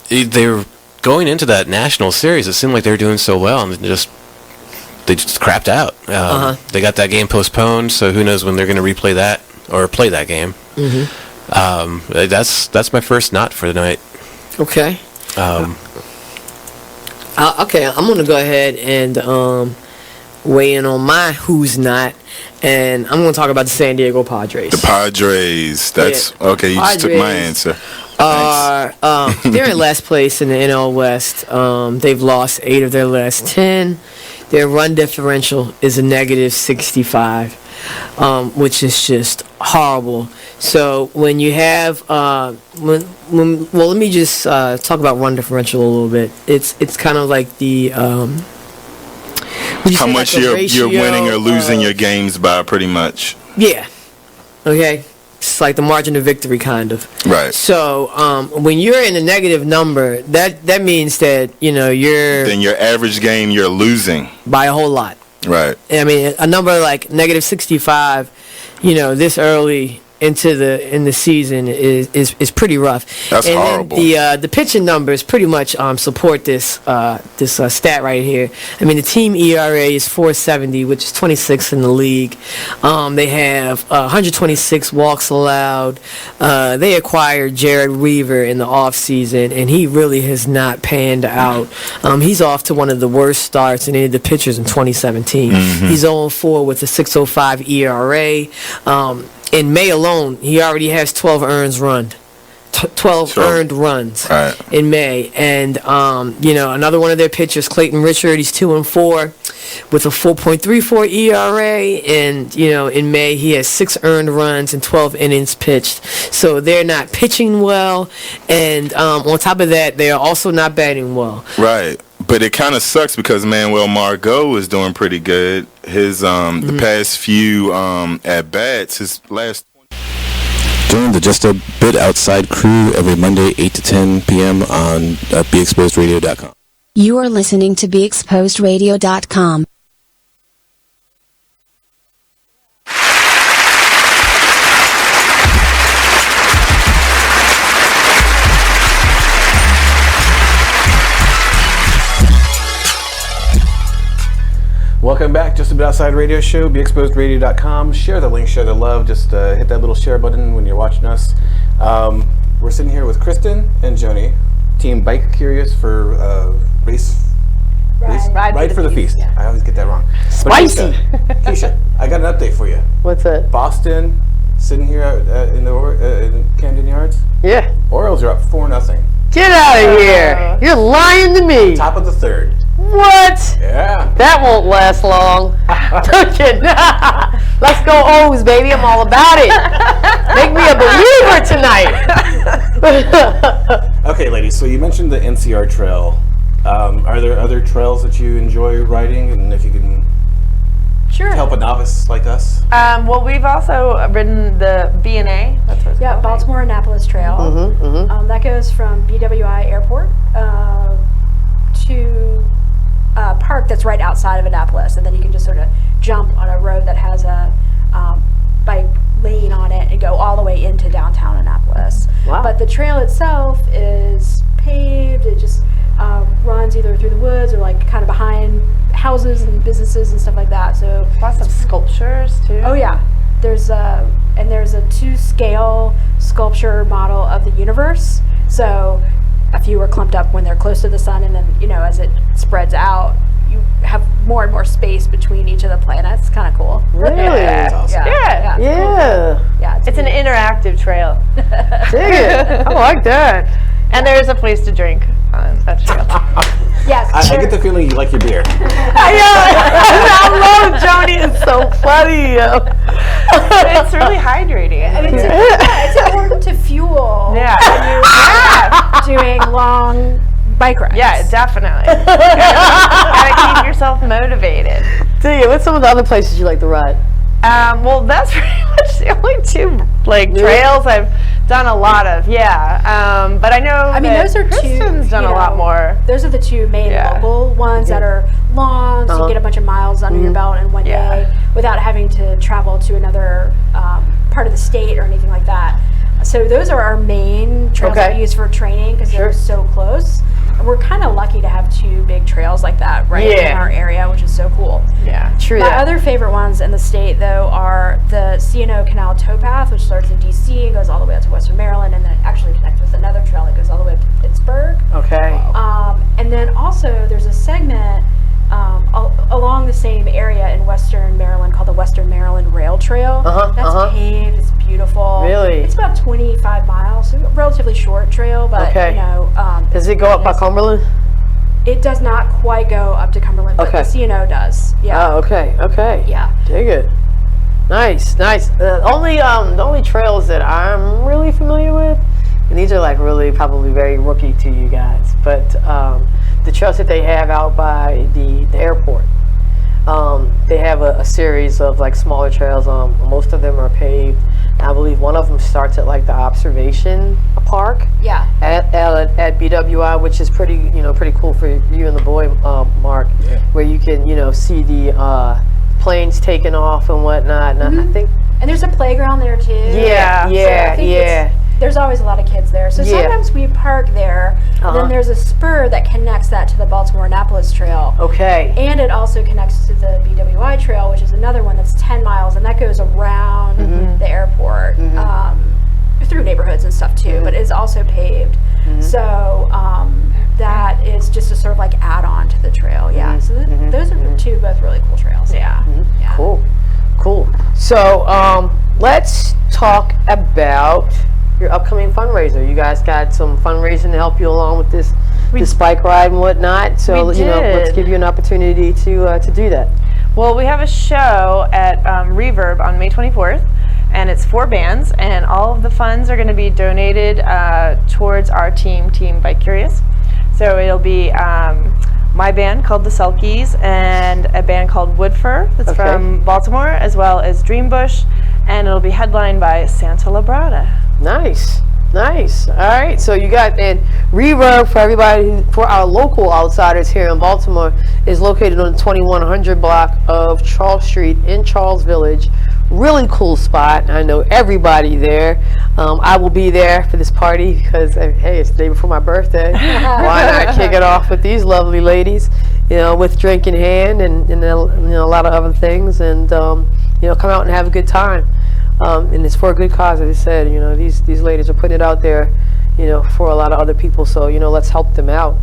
They were going into that National series. It seemed like they were doing so well, and they just crapped out. They got that game postponed, so who knows when they're going to replay that or play that game. That's my first not for the night. Okay. Okay, I'm going to go ahead and weigh in on my who's not, and I'm going to talk about the San Diego Padres. The Padres. That's okay. You just took my answer. They're in last place in the NL West. They've lost 8 of their last 10. Their run differential is a negative 65, which is just horrible. So when you have well, let me just talk about run differential a little bit. It's kind of like the how much you're winning or losing your games by, pretty much. Yeah. Okay. It's like the margin of victory, kind of. Right. So when you're in a negative number, that means that then your average game you're losing by a whole lot. Right. I mean, a number like negative 65, this early in the season is pretty rough. That's horrible. The pitching numbers pretty much support this stat right here. I mean, the team ERA is 4.70, which is 26th in the league. They have 126 walks allowed. They acquired Jared Weaver in the offseason, and he really has not panned out. He's off to one of the worst starts in any of the pitchers in 2017. He's 0-4 with a 6.05 ERA. In May alone, he already has 12 earned runs in May. And, another one of their pitchers, Clayton Richard, he's 2-4 with a 4.34 ERA. And, in May, he has 6 earned runs and 12 innings pitched. So they're not pitching well. And on top of that, they are also not batting well. Right. But it kind of sucks because Manuel Margot is doing pretty good. His the past few at bats, his last. Join the Just a Bit Outside crew every Monday, 8 to 10 p.m. on BeExposedRadio.com. You are listening to BeExposedRadio.com. Welcome back, Just a Bit Outside Radio Show, BeExposedRadio.com. Share the link, share the love. Just hit that little share button when you're watching us. We're sitting here with Kristen and Joanie, Team Bike Curious for Ride for the Feast. Yeah. I always get that wrong. Spicy. Kescia, I got an update for you. What's that? Boston, sitting here in Camden Yards. Yeah. Orioles are up 4-0. Get out of here. You're lying to me. Top of the 3rd. What? Yeah. That won't last long. Let's go O's, baby. I'm all about it. Make me a believer tonight. Okay, ladies. So you mentioned the NCR Trail. Are there other trails that you enjoy riding? And if you can help a novice like us? Well, we've also ridden the B&A. That's what it's called. Baltimore Annapolis Trail. That goes from BWI Airport to a park that's right outside of Annapolis, and then you can just sort of jump on a road that has a bike lane on it and go all the way into downtown Annapolis. Wow. But the trail itself is paved. It just runs either through the woods or like kind of behind houses and businesses and stuff like that. So lots of sculptures too. Oh yeah, there's a 2-scale sculpture model of the universe. So a few are clumped up when they're close to the sun, and then as it spreads out, you have more and more space between each of the planets. It's kind of cool. Really? Yeah. Awesome. Yeah. Yeah. It's an interactive trail. Dig it. I like that. And there's a place to drink on that trail. Yes. I get the feeling you like your beer. I love Joanie. It's so funny. It's really hydrating. And it's important to fuel when you're doing long bike rides. Yeah, definitely. Gotta keep yourself motivated. Dig it. What's some of the other places you like to ride? Well, that's pretty much the only two trails I've done a lot of. Yeah, but I know. I mean, those are Kristen's done a lot more. Those are the two main local ones that are long, so you get a bunch of miles under your belt in one day without having to travel to another part of the state or anything like that. So those are our main trails that we use for training because they're so close. And we're kind of lucky to have 2 big trails like that in our area, which is so cool. Yeah, true. My other favorite ones in the state, though, are the C&O Canal Towpath, which starts in D.C. and goes all the way out to Western Maryland, and then it actually connects with another trail that goes all the way up to Pittsburgh. Okay. And then also there's a segment along the same area in Western Maryland called the Western Maryland Rail Trail. That's paved. It's beautiful. Really? It's about 25 miles, so a relatively short trail, but does it go up by Cumberland? It does not quite go up to Cumberland, but the C&O does. Yeah. Oh, okay. Yeah. Dig it. Nice. The only trails that I'm really familiar with, and these are like really probably very rookie to you guys, but the trails that they have out by the airport. They have a series of like smaller trails. Most of them are paved. I believe one of them starts at like the observation park. Yeah. At BWI, which is pretty cool for you and the boy, Mark, where you can see the planes taking off and whatnot. And I think. And there's a playground there too. Yeah. There's always a lot of kids there. So sometimes we park there, and then there's a spur that connects that to the Baltimore-Annapolis Trail. Okay. And it also connects to the BWI Trail, which is another one that's 10 miles, and that goes around the airport, through neighborhoods and stuff too, but is also paved. So that is just a sort of like add-on to the trail. Yeah. So those are two both really cool trails. Yeah. Cool. So let's talk about your upcoming fundraiser. You guys got some fundraising to help you along with this bike ride and whatnot. So let's give you an opportunity to do that. Well, we have a show at Reverb on May 24th, and it's 4 bands, and all of the funds are going to be donated towards our team Bike Curios. So it'll be my band called the Selkies and a band called Woodfur that's from Baltimore, as well as Dreambush, and it'll be headlined by Santa Labrada. Nice. All right, so you got, and Reverb, for everybody, for our local outsiders here in Baltimore, is located on the 2100 block of Charles Street in Charles Village. Really cool spot. I know everybody there. I will be there for this party because, hey, it's the day before my birthday. Why not kick it off with these lovely ladies, with drink in hand and a lot of other things, and come out and have a good time. And it's for a good cause, as I said. These ladies are putting it out there, for a lot of other people. So let's help them out.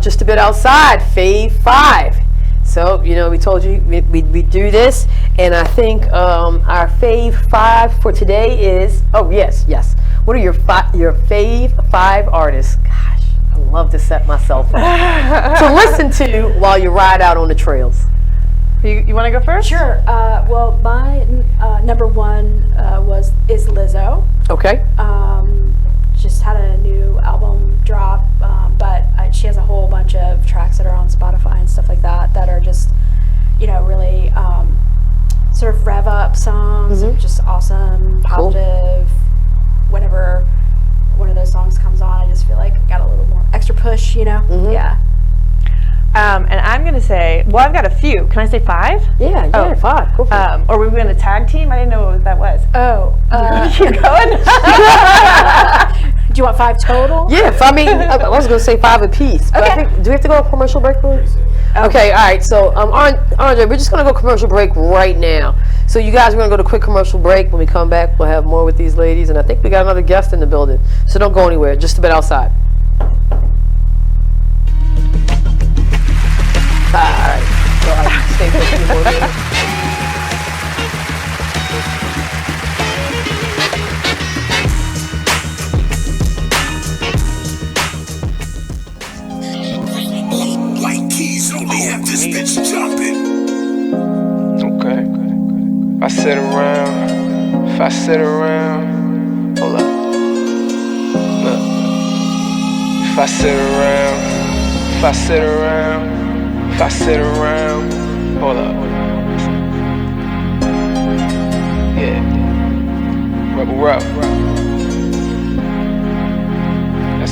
Just a bit outside, Fave 5. So we told you we do this, and I think our Fave 5 for today is yes. What are your Fave 5 artists? Gosh, I love to set myself up to listen to while you ride out on the trails. You want to go first? Sure. Well, my number one is Lizzo. Okay. Just had a new album drop, but she has a whole bunch of tracks that are on Spotify and stuff like that that are just, really sort of rev up songs, just awesome, positive. Whenever one of those songs comes on, I just feel like I got a little more extra push, Yeah. And I'm going to say, well, I've got a few. Can I say 5? Yeah, 5. Go for it. Or were we going to tag team? I didn't know what that was. Oh. You're going? Do you want 5 total? Yeah, I was going to say 5 apiece. But I think, do we have to go to commercial break? Okay, all right. So, Andre, we're just going to go commercial break right now. So, you guys are going to go to a quick commercial break. When we come back, we'll have more with these ladies. And I think we got another guest in the building. So, don't go anywhere. Just a bit outside. All right. So, stay for a few more minutes. Only have this bitch jumping. Okay. If I sit around, hold up. Look. If I sit around, hold up. Yeah. Rebel rap.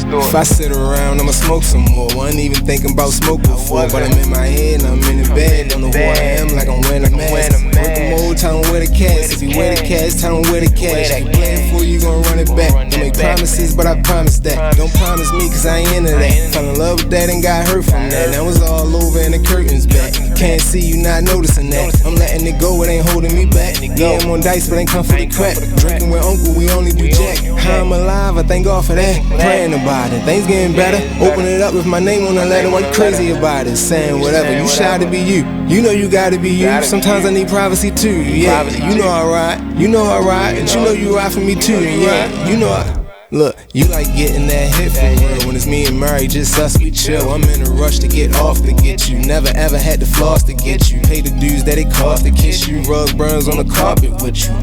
If I sit around, I'ma smoke some more. Wasn't even thinking about smoke before, but I'm in my head and I'm in the bed. Don't know who I am, like I'm wearing a mask. Working mode, tell them where the cash. If you wear the cash, tell them where the cash. If you playing for you, gon' run it back. Don't make promises, but I promise that. Don't promise me, cause I ain't into that. Fell in love with that and got hurt from that. That was all over and the curtains back. Can't see you not noticing that. I'm letting it go, it ain't holding me back. Yeah, I'm on dice, but ain't come for the crack. Drinking with uncle, we only do jack. How I'm alive, I thank God for that. Praying about it, things getting better. Open it up with my name on the letter. Why you crazy about it? Saying whatever, you shy to be you. You know you gotta be you. Sometimes I need privacy too. Yeah, you know I ride. You know I ride, and you know you ride for me too. Yeah, you know I. Look, you like getting that hit for real. When it's me and Murray, just us, we chill. I'm in a rush to get off to get you. Never ever had to floss to get you. Pay the dues that it cost to kiss you. Rug burns on the carpet with you.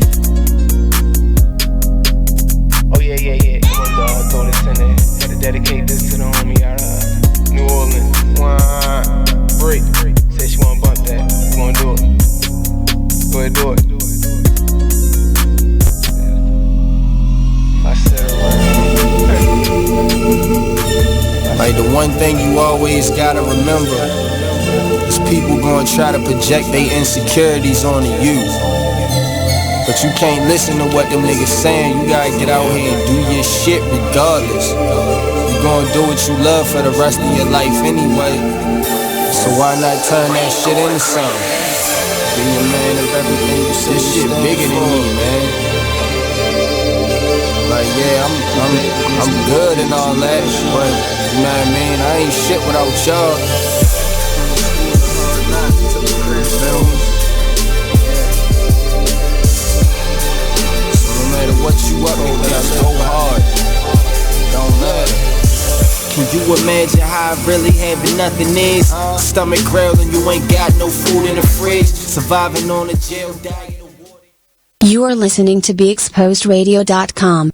Oh yeah. Come on, dog, throw this in there. Had to dedicate this to the homie out of New Orleans. Break. Said she wanna bump that. You wanna do it? Go ahead, do it. I said like the one thing you always gotta remember is people gonna try to project their insecurities onto you. But you can't listen to what them niggas saying. You gotta get out here and do your shit regardless. You gonna do what you love for the rest of your life anyway. So why not turn that shit into something? Be a man of everything you say. This shit bigger than me, man. Like yeah, I'm good and all that, but you know what I mean? I ain't shit without y'all. What you up to, that's so hard. Don't matter. Can you imagine how I really having nothing is? Stomach growling, you ain't got no food in the fridge. Surviving on a jail diet. You are listening to BeExposedRadio.com.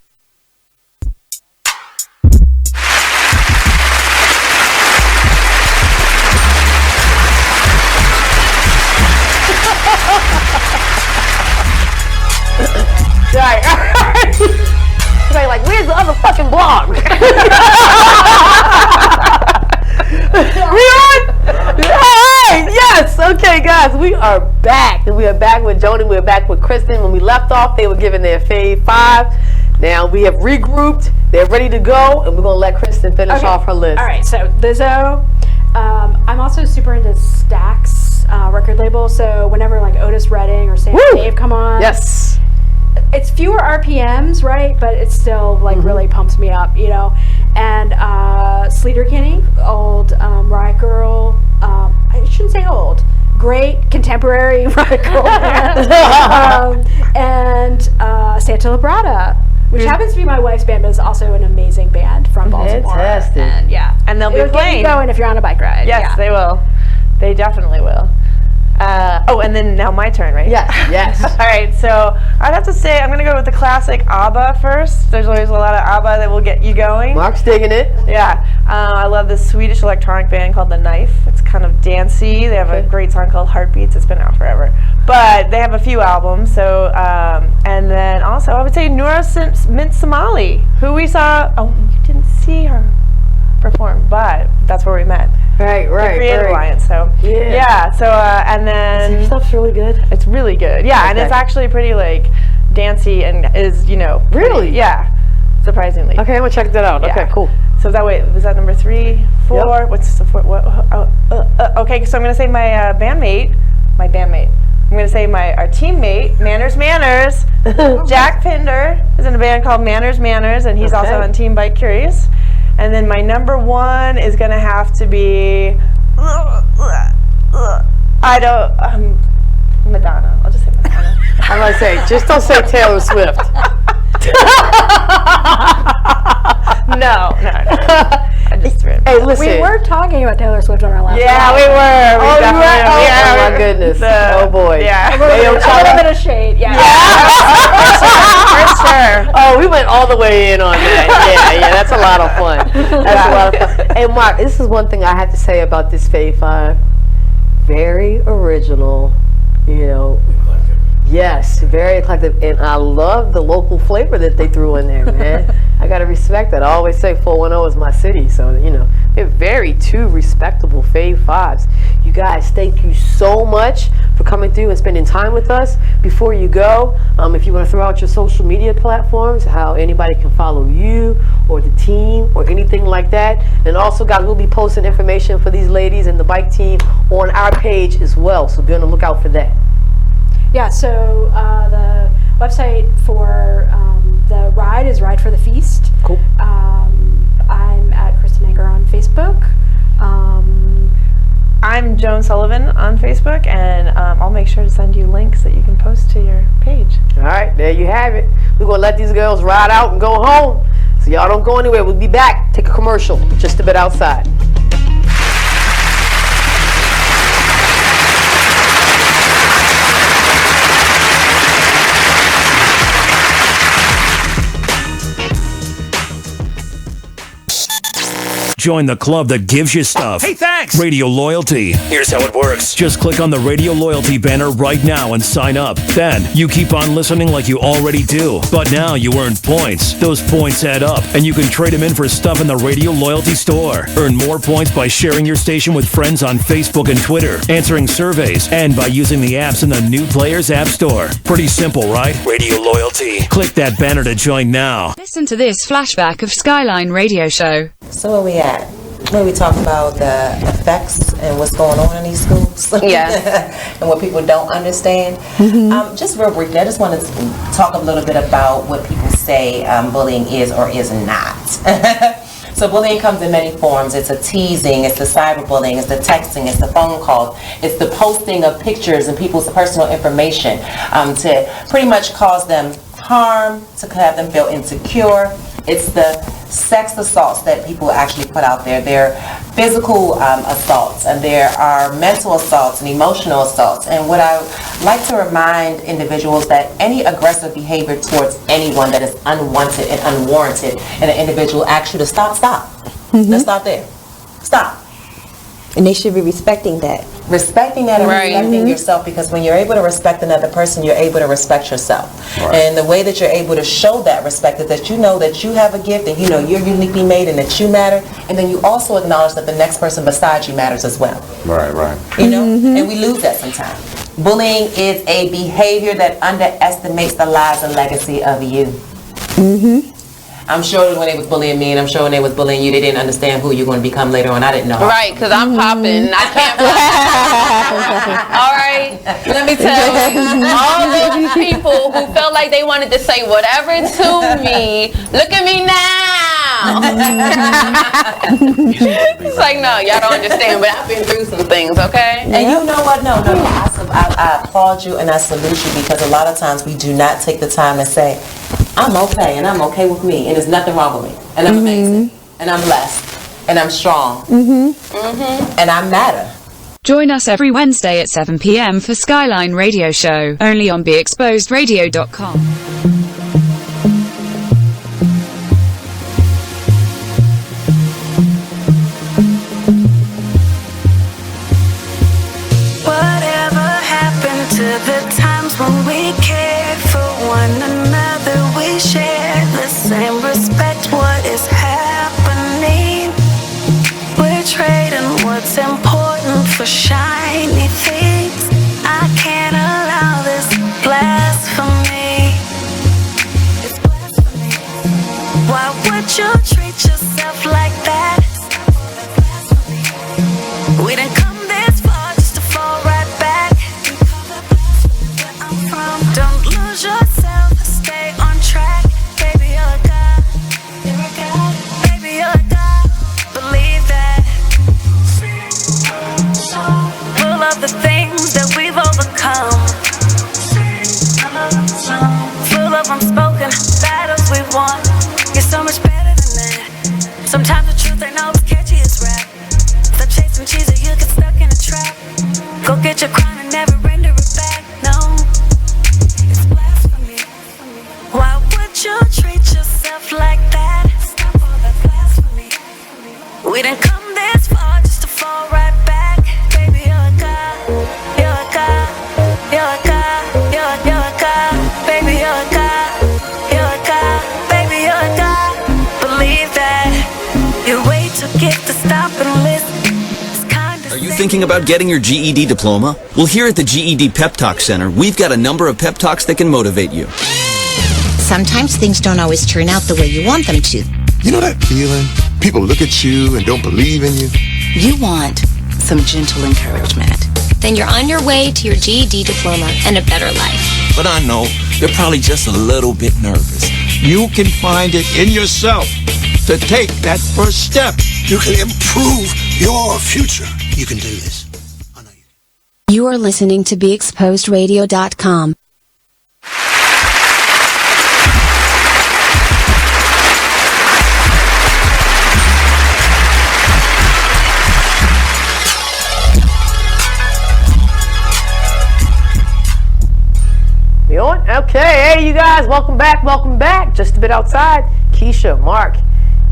Right. Like, where's the other fucking blog? We on? Alright, yes. Okay, guys, we are back. And we are back with Joanie. We are back with Kristen. When we left off, they were giving their fave 5. Now we have regrouped. They're ready to go. And we're going to let Kristen finish off her list. Alright, so Lizzo. I'm also super into Stax record label. So whenever like Otis Redding or Sam Dave come on. Yes. It's fewer RPMs, right? But it still like really pumps me up, you know. And Sleater Kinney, old Riot Girl. I shouldn't say old. Great contemporary Riot Girl band. And Santa Labrada, which happens to be my wife's band, but is also an amazing band from Baltimore. Fantastic. And and they'll be playing. Get you going if you're on a bike ride. Yes, they will. They definitely will. And then now my turn, right? Yes. All right, so I'd have to say I'm going to go with the classic ABBA first. There's always a lot of ABBA that will get you going. Mark's digging it. Yeah. I love this Swedish electronic band called The Knife. It's kind of dancey. They have a great song called Heartbeats. It's been out forever. But they have a few albums. So, and then also I would say Noura Mint Somali, who we saw. Oh, you didn't see her perform, but that's where we met. Right. The Creative Alliance. So yeah. So and then your stuff's really good. It's really good. Yeah, and it's actually pretty like dancey and is really surprisingly. Okay, I'm gonna check that out. Yeah. Okay, cool. So that way, was that number 3, 4? Yep. What's the 4? Okay, so I'm gonna say my bandmate. I'm gonna say our teammate, Manners. Jack Pinder is in a band called Manners, and he's also on Team Bike Curious. And then my number 1 is gonna have to be Madonna. I'll just say Madonna. I'm gonna say, just don't say Taylor Swift. No. Hey, listen. We were talking about Taylor Swift on our last. Yeah, we were. Oh my goodness. Oh boy. Yeah. A little bit of shade. Yeah. For sure. Oh, we went all the way in on that. Yeah. That's a lot of fun. That's a lot of fun. Hey, Mark, this is one thing I have to say about this Fave 5. Very original. Yes, very eclectic, and I love the local flavor that they threw in there, man. I gotta respect that. I always say 410 is my city, so they're very 2 respectable Fave 5s. You guys, thank you so much for coming through and spending time with us. Before you go, if you want to throw out your social media platforms, how anybody can follow you or the team or anything like that, and also, guys, we'll be posting information for these ladies and the bike team on our page as well, so be on the lookout for that. Yeah, so the website for the ride is Ride for the Feast. Cool. I'm at Kristen Anchor on Facebook. I'm Joan Sullivan on Facebook, and I'll make sure to send you links that you can post to your page. All right, there you have it. We're going to let these girls ride out and go home. So y'all don't go anywhere. We'll be back. Take a commercial just a bit outside. Join the club that gives you stuff. Hey, thanks! Radio Loyalty. Here's how it works. Just click on the Radio Loyalty banner right now and sign up. Then, you keep on listening like you already do. But now you earn points. Those points add up, and you can trade them in for stuff in the Radio Loyalty store. Earn more points by sharing your station with friends on Facebook and Twitter, answering surveys, and by using the apps in the New Players App Store. Pretty simple, right? Radio Loyalty. Click that banner to join now. Listen to this flashback of Skyline Radio Show. So where we at? Where we talk about the effects and what's going on in these schools. Yes. And what people don't understand. Just real briefly, I just want to talk a little bit about what people say bullying is or is not. So bullying comes in many forms. It's a teasing, it's the cyberbullying, it's the texting, it's the phone calls, it's the posting of pictures and people's personal information to pretty much cause them harm, to have them feel insecure. It's the sex assaults that people actually put out there. There are physical assaults, and there are mental assaults and emotional assaults. And what I like to remind individuals that any aggressive behavior towards anyone that is unwanted and unwarranted in an individual asks you to stop. Let's stop there. Stop. And they should be respecting that. Respecting that and respecting yourself, because when you're able to respect another person, you're able to respect yourself. Right. And the way that you're able to show that respect is that you know that you have a gift and you know you're uniquely made and that you matter, and then you also acknowledge that the next person beside you matters as well. Right. You know, and we lose that sometimes. Bullying is a behavior that underestimates the lives and legacy of you. I'm sure when they was bullying me, and I'm sure when they was bullying you, they didn't understand who you're going to become later on. I didn't know. Right, because I'm popping. I can't. All right, let me tell you, all those people who felt like they wanted to say whatever to me, look at me now. It's like, no, y'all don't understand, but I've been through some things, okay? And you know what? No. I applaud you and I salute you, because a lot of times we do not take the time to say, I'm okay, and I'm okay with me, and there's nothing wrong with me, and I'm amazing, and I'm blessed, and I'm strong, and I matter. Join us every Wednesday at 7 p.m. for Skyline Radio Show, only on BeExposedRadio.com. Whatever happened to the times when we cared for one another? We share the same respect. What is happening? We're trading what's important for shiny things. I can't allow this blasphemy. It's blasphemy. Why would you treat yourself like want. You're so much better than that. Sometimes the truth ain't always catchy as rap. Stop chasing cheese or you'll get stuck in a trap. Go get your crown and never render it back. No, it's blasphemy. Why would you treat yourself like that? Stop all that blasphemy. We didn't come this far just to fall right back. Baby, you're a god. You're a god. You're a god. You're a god. Baby, you're a god. You're a god. Baby, you're a god. Believe that. You're way too gifted to stop and listen. Are you thinking about getting your GED diploma? Well, here at the GED Pep Talk Center, we've got a number of pep talks that can motivate you. Sometimes things don't always turn out the way you want them to. You know that feeling? People look at you and don't believe in you. You want some gentle encouragement. Then you're on your way to your GED diploma and a better life. But I know they're probably just a little bit nervous. You can find it in yourself to take that first step. You can improve your future. You can do this. You are listening to BeExposedRadio.com. We on? Okay, hey you guys, welcome back. Just a bit outside, Kescia, Mark,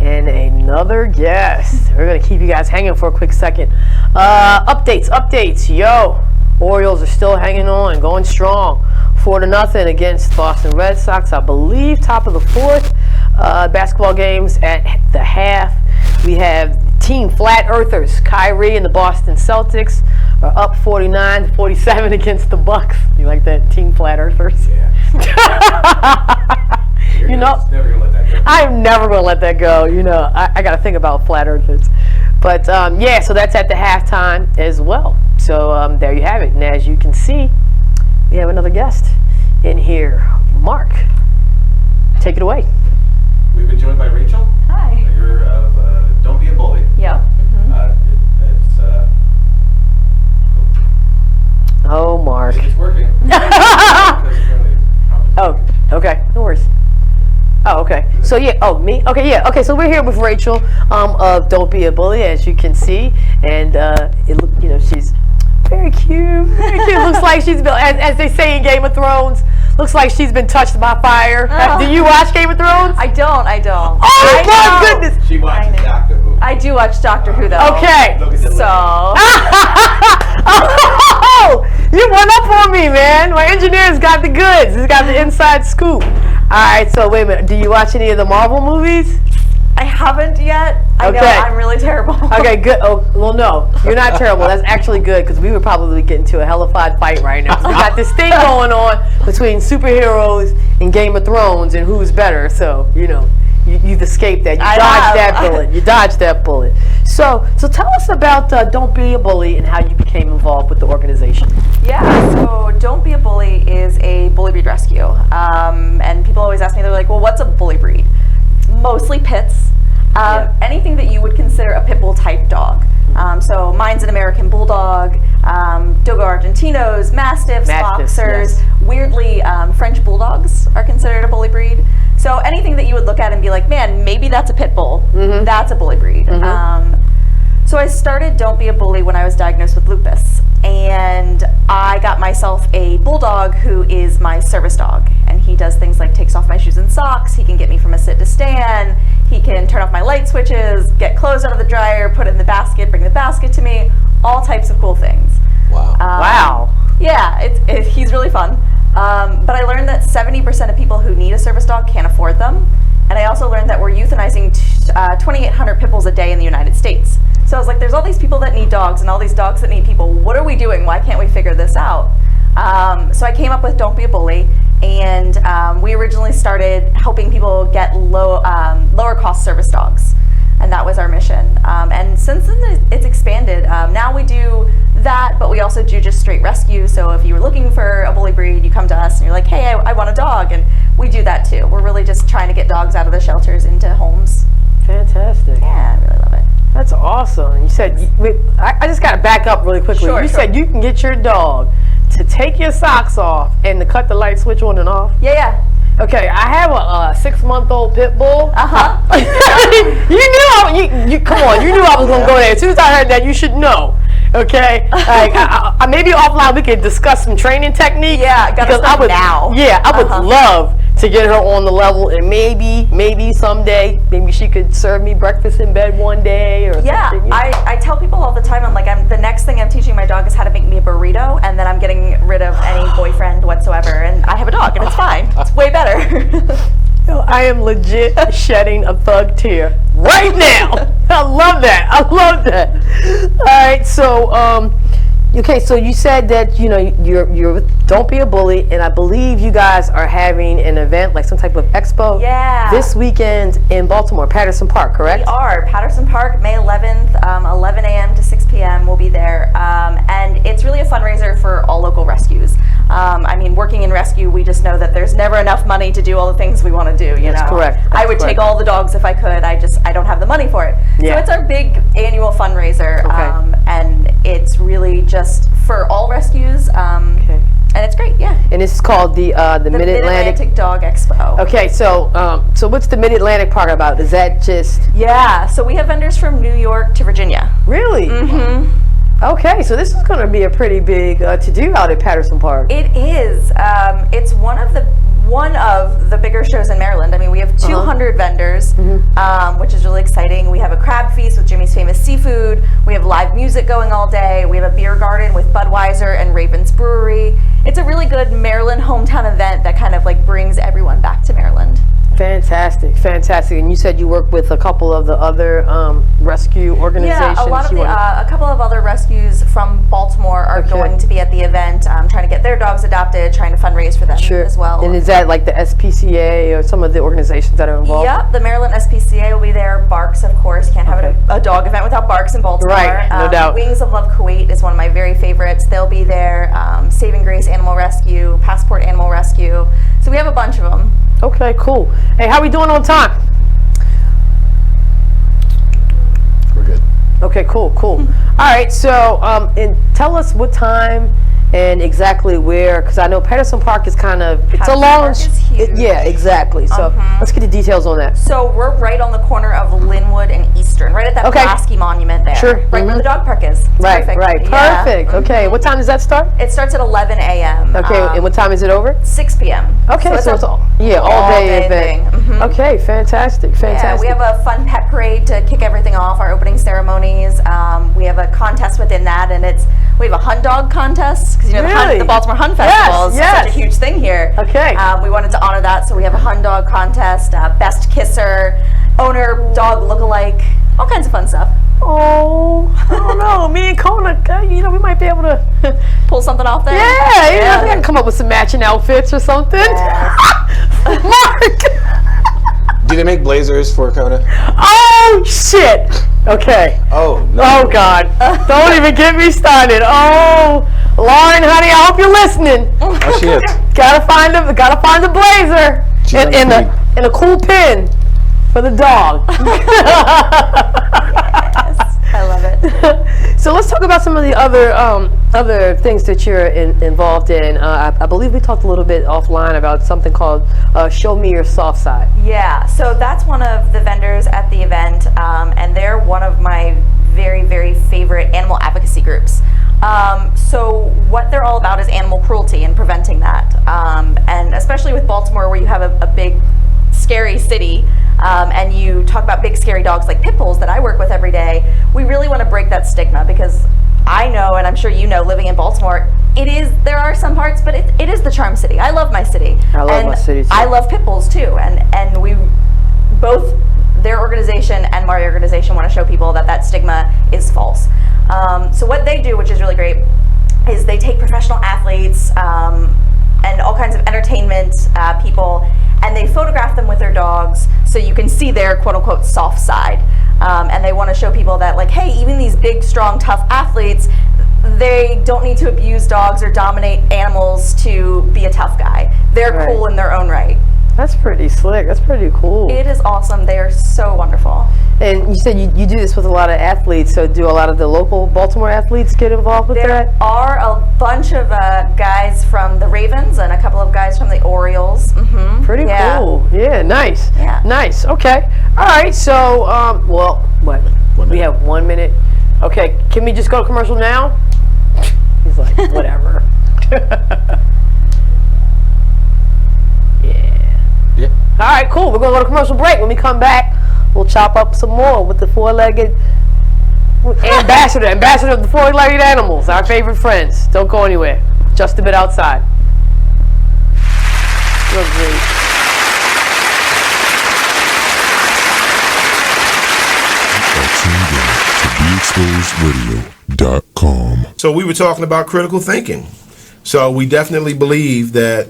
and another guest. We're gonna keep you guys hanging for a quick second. Updates. Yo, Orioles are still hanging on, going strong, 4-0 against Boston Red Sox. I believe top of the fourth. Basketball games at the half. We have Team Flat Earthers, Kyrie and the Boston Celtics are up 49-47 against the Bucks. You like that, Team Flat Earthers? Yeah. You know, never gonna let that go. I'm never going to let that go. You know, I got to think about Flat Earthers. But, yeah, so that's at the halftime as well. So there you have it. And as you can see, we have another guest in here. Mark, take it away. We've been joined by Rachel. Hi. You're of Don't Be a Bully. Yep. Oh, Mark. It's working. Oh, okay. No worries. Oh, okay. So, yeah. Oh, me? Okay, yeah. Okay, so we're here with Rachel of Don't Be a Bully, as you can see. And, she's very cute. Very cute. Looks like she's been, as they say in Game of Thrones, looks like she's been touched by fire. Oh. Do you watch Game of Thrones? I don't. Oh, my goodness. She watches Doctor Who. I do watch Doctor Who, though. Okay. So. Oh, you went up on me, man. My engineer's got the goods. He's got the inside scoop. All right, so wait a minute. Do you watch any of the Marvel movies? I haven't yet. I know I'm really terrible. Okay, good. Oh, well, no, you're not terrible. That's actually good because we would probably get into a hellified fight right now. We got this thing going on between superheroes and Game of Thrones and who's better. So, you've escaped that. You dodged that bullet. So tell us about Don't Be a Bully and how you became involved with the organization. Yeah, so Don't Be a Bully is a bully breed rescue. And people always ask me, they're like, well, what's a bully breed? Mostly pits. Anything that you would consider a pit bull type dog. So mine's an American Bulldog, Dogo Argentinos, Mastiffs, Boxers. Yes. Weirdly, French Bulldogs are considered a bully breed. So anything that you would look at and be like, man, maybe that's a pit bull. Mm-hmm. That's a bully breed. Mm-hmm. So I started Don't Be a Bully when I was diagnosed with lupus. And I got myself a bulldog who is my service dog. And he does things like takes off my shoes and socks. He can get me from a sit to stand. He can turn off my light switches, get clothes out of the dryer, put it in the basket, bring the basket to me. All types of cool things. Wow. Wow. Yeah, he's really fun. But I learned that 70% of people who need a service dog can't afford them. And I also learned that we're euthanizing 2,800 pit bulls a day in the United States. So I was like, there's all these people that need dogs and all these dogs that need people. What are we doing? Why can't we figure this out? So I came up with Don't Be a Bully, and we originally started helping people get lower cost service dogs. And that was our mission. And since then it's expanded. Now we do that, but we also do just straight rescue. So if you were looking for a bully breed, you come to us and you're like, hey, I want a dog. And we do that too. We're really just trying to get dogs out of the shelters into homes. Fantastic. Yeah, I really love it. That's awesome. You said, I just got to back up really quickly. You said you can get your dog to take your socks off and to cut the light switch on and off? Yeah. Okay, I have a 6-month-old pit bull. You come on, you knew I was gonna go there. As soon as I heard that, you should know. Okay, like I maybe offline we could discuss some training technique. Yeah, because I would now. Yeah, I would love to get her on the level, and maybe someday, maybe she could serve me breakfast in bed one day or something. I tell people all the time, I'm like, the next thing I'm teaching my dog is how to make me a burrito, and then I'm getting rid of any boyfriend whatsoever, and I have a dog, and it's fine. It's way better. I am legit shedding a thug tear right now. I love that. All right, so okay, so you said that you're with Don't Be a Bully, and I believe you guys are having an event, like some type of expo. Yeah. This weekend in Baltimore, Patterson Park, correct? We are. Patterson Park, May 11th, 11 a.m. to 6 p.m. We'll be there, and it's really a fundraiser for all local rescues. I mean, working in rescue, we just know that there's never enough money to do all the things we want to do. That's correct. I would take all the dogs if I could. I don't have the money for it. Yeah. So it's our big annual fundraiser, and it's really just for all rescues. And it's great, yeah. And this is called the Mid-Atlantic Dog Expo. Okay, so what's the Mid-Atlantic part about? Is that just? Yeah, so we have vendors from New York to Virginia. Really? Mm-hmm. Okay, so this is going to be a pretty big to-do out at Patterson Park. It is. It's one of the bigger shows in Maryland. I mean, we have 200 vendors, which is really exciting. We have a crab feast with Jimmy's Famous Seafood. We have live music going all day. We have a beer garden with Budweiser and Ravens Brewery. It's a really good Maryland hometown event that kind of like brings everyone back to Maryland. Fantastic. And you said you work with a couple of the other rescue organizations. Yeah, a couple of other rescues from Baltimore are going to be at the event, trying to get their dogs adopted, trying to fundraise for them as well. And is that like the SPCA or some of the organizations that are involved? Yep, the Maryland SPCA will be there. Barks, of course, can't have a dog event without Barks in Baltimore. Right, no doubt. Wings of Love Kuwait is one of my very favorites. They'll be there. Saving Grace Animal Rescue, Passport Animal Rescue. So we have a bunch of them. Okay, cool. Hey, how we doing on time? We're good. Okay, cool. All right, so and tell us what time and exactly where, because I know Patterson Park is kind of, it's a long, yeah, exactly. So let's get the details on that. So we're right on the corner of Linwood and Eastern, right at that Pulaski Monument there. Sure. Right where the dog park is. It's perfect. Yeah. Perfect. Okay, what time does that start? It starts at 11 a.m. Okay, and what time is it over? 6 p.m. Okay, so it's all day event. Okay, fantastic. Yeah, we have a fun pet parade to kick everything off, our opening ceremonies. We have a contest within that, and we have a hunt dog contest, because the Baltimore Hunt Festival is such a huge thing here. Okay. We wanted to honor that, so we have a hunt dog contest, best kisser, owner dog lookalike, all kinds of fun stuff. Oh, I don't know. Me and Kona, we might be able to pull something off there. Yeah, I think I can come up with some matching outfits or something. Mark! Do they make blazers for Kona? Oh, shit. Okay. Oh, no. Oh, God. Don't even get me started. Oh, Lauren, honey, I hope you're listening. Oh, she is. Gotta find the blazer and a cool pin for the dog. I love it. So let's talk about some of the other things that you're involved in. I believe we talked a little bit offline about something called Show Me Your Soft Side. Yeah, so that's one of the vendors at the event, and they're one of my very, very favorite animal advocacy groups. So what they're all about is animal cruelty and preventing that, and especially with Baltimore, where you have a big, scary city, and you talk about big scary dogs like pit bulls that I work with every day. We really want to break that stigma, because I know, and I'm sure you know, living in Baltimore, there are some parts, but it is the charm city. I love my city. I love my city too. I love pit bulls too, and we both, their organization and my organization, want to show people that stigma is false. So what they do, which is really great, is they take professional athletes and all kinds of entertainment people, and they photograph them with their dogs so you can see their quote-unquote soft side. And they want to show people that, like, hey, even these big, strong, tough athletes, they don't need to abuse dogs or dominate animals to be a tough guy. They're cool in their own right. That's pretty slick. That's pretty cool. It is awesome. They are so wonderful. And you said you do this with a lot of athletes, so do a lot of the local Baltimore athletes get involved with that? There are bunch of guys from the Ravens and a couple of guys from the Orioles. Mm-hmm. Pretty cool. Yeah, nice. Yeah. Nice. Okay. All right. So, well, what? We have 1 minute. Okay. Can we just go to commercial now? He's like, whatever. Yeah. All right. Cool. We're gonna go to commercial break. When we come back, we'll chop up some more with the four-legged ambassador of the four-legged animals, our favorite friends. Don't go anywhere. Just a bit outside. You're great. BeExposedRadio.com. So we were talking about critical thinking. So we definitely believe that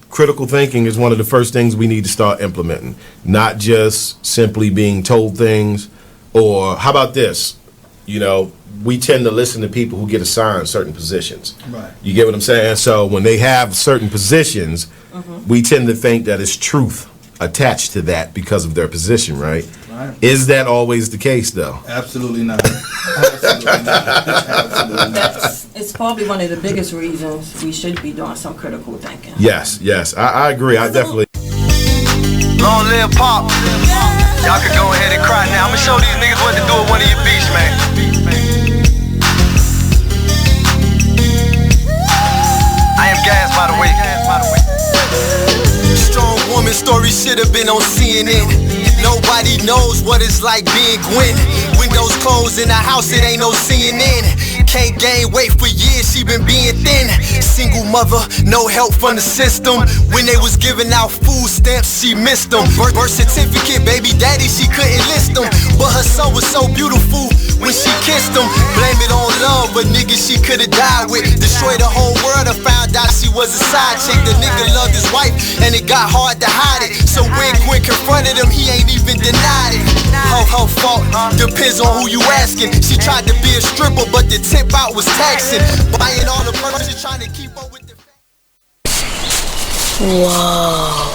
critical thinking is one of the first things we need to start implementing, not just simply being told things. Or how about this? You know, we tend to listen to people who get assigned certain positions. Right. You get what I'm saying? So when they have certain positions, we tend to think that it's truth attached to that because of their position, right? Right. Is that always the case, though? Absolutely not. Absolutely not. Absolutely not. It's probably one of the biggest reasons we should be doing some critical thinking. Yes, I agree. I definitely. Long live Pop. Y'all can go ahead and cry now. I'ma show these niggas what to do at one of your beats, man. I am Gas, by the way. Strong woman story should have been on CNN. Nobody knows what it's like being Gwen. Windows closed in the house, it ain't no CNN. Can't gain weight for years, she been being thin. Single mother, no help from the system. When they was giving out food stamps, she missed them. Birth certificate, baby daddy, she couldn't list them. But her son was so beautiful when she kissed him. Blame it on love, but nigga she could've died with. Destroyed the whole world and found out she was a side chick. The nigga loved his wife and it got hard to hide it. So when Gwen confronted him, he ain't even denied it. Her fault, depends on who you asking. She tried to be a stripper, but the tip out was taxing. Buying all the purchases, trying to keep up with the. Whoa.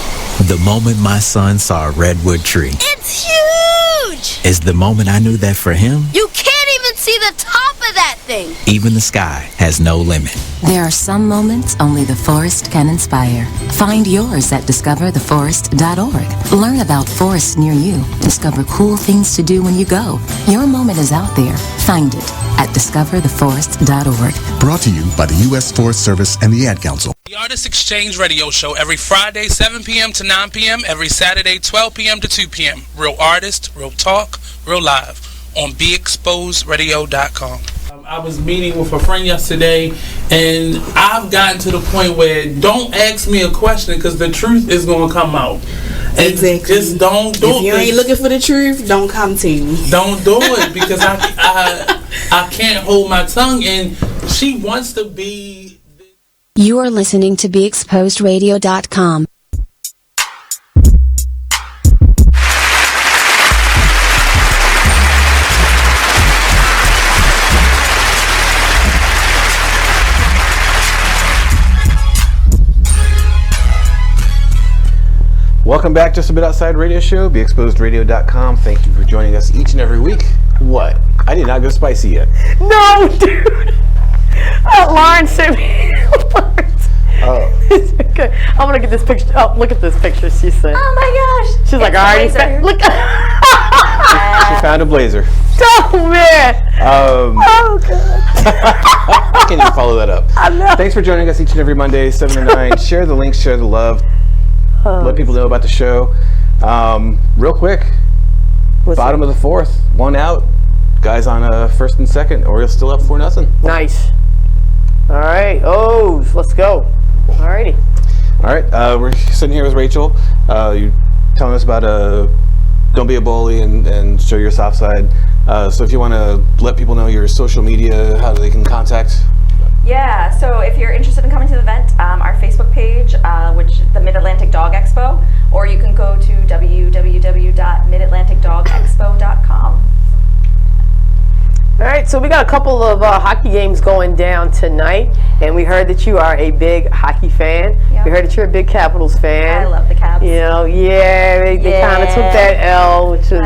The moment my son saw a redwood tree. It's huge! Is the moment I knew that for him, You can't even see the top of that thing! even the sky has no limit. There are some moments only the forest can inspire. Find yours at discovertheforest.org. Learn about forests near you. Discover cool things to do when you go. Your moment is out there. Find it at discovertheforest.org. Brought to you by the U.S. Forest Service and the Ad Council. The Artist Exchange Radio Show every Friday, 7 p.m. to 9 p.m. Every Saturday, 12 p.m. to 2 p.m. Real artist, real talk, real live on BeExposedRadio.com. I was meeting with a friend yesterday, and I've gotten to the point where don't ask me a question because the truth is going to come out. And exactly. Just don't do it. If you ain't looking for the truth, don't come to me. Don't do it because I can't hold my tongue, and she wants to be. You are listening to BeExposedRadio.com. Welcome back, Just a Bit Outside Radio Show, BeExposedRadio.com. Thank you for joining us each and every week. What? I did not go spicy yet. No, dude. Lauren sent me. Okay. I'm gonna get this picture. Oh, look at this picture she sent. Oh my gosh. She's like, I already sent. Look. She found a blazer. Oh man. Oh god. I can't even follow that up. I know. Thanks for joining us each and every Monday, 7 to 9. Share the links, share the love. Let people know about the show. Real quick, bottom of the fourth, one out. Guys on first and second. Orioles still up 4-0. Nice. All right. Oh, let's go. All righty. All right. We're sitting here with Rachel. You telling us about don't be a bully and show your soft side. So if you want to let people know your social media, how they can contact. Yeah, so if you're interested in coming to the event, our Facebook page, which is the Mid-Atlantic Dog Expo, or you can go to www.midatlanticdogexpo.com. All right, so we got a couple of hockey games going down tonight, and we heard that you are a big hockey fan. Yep. We heard that you're a big Capitals fan. I love the Caps. You know, they kind of took that L, which was,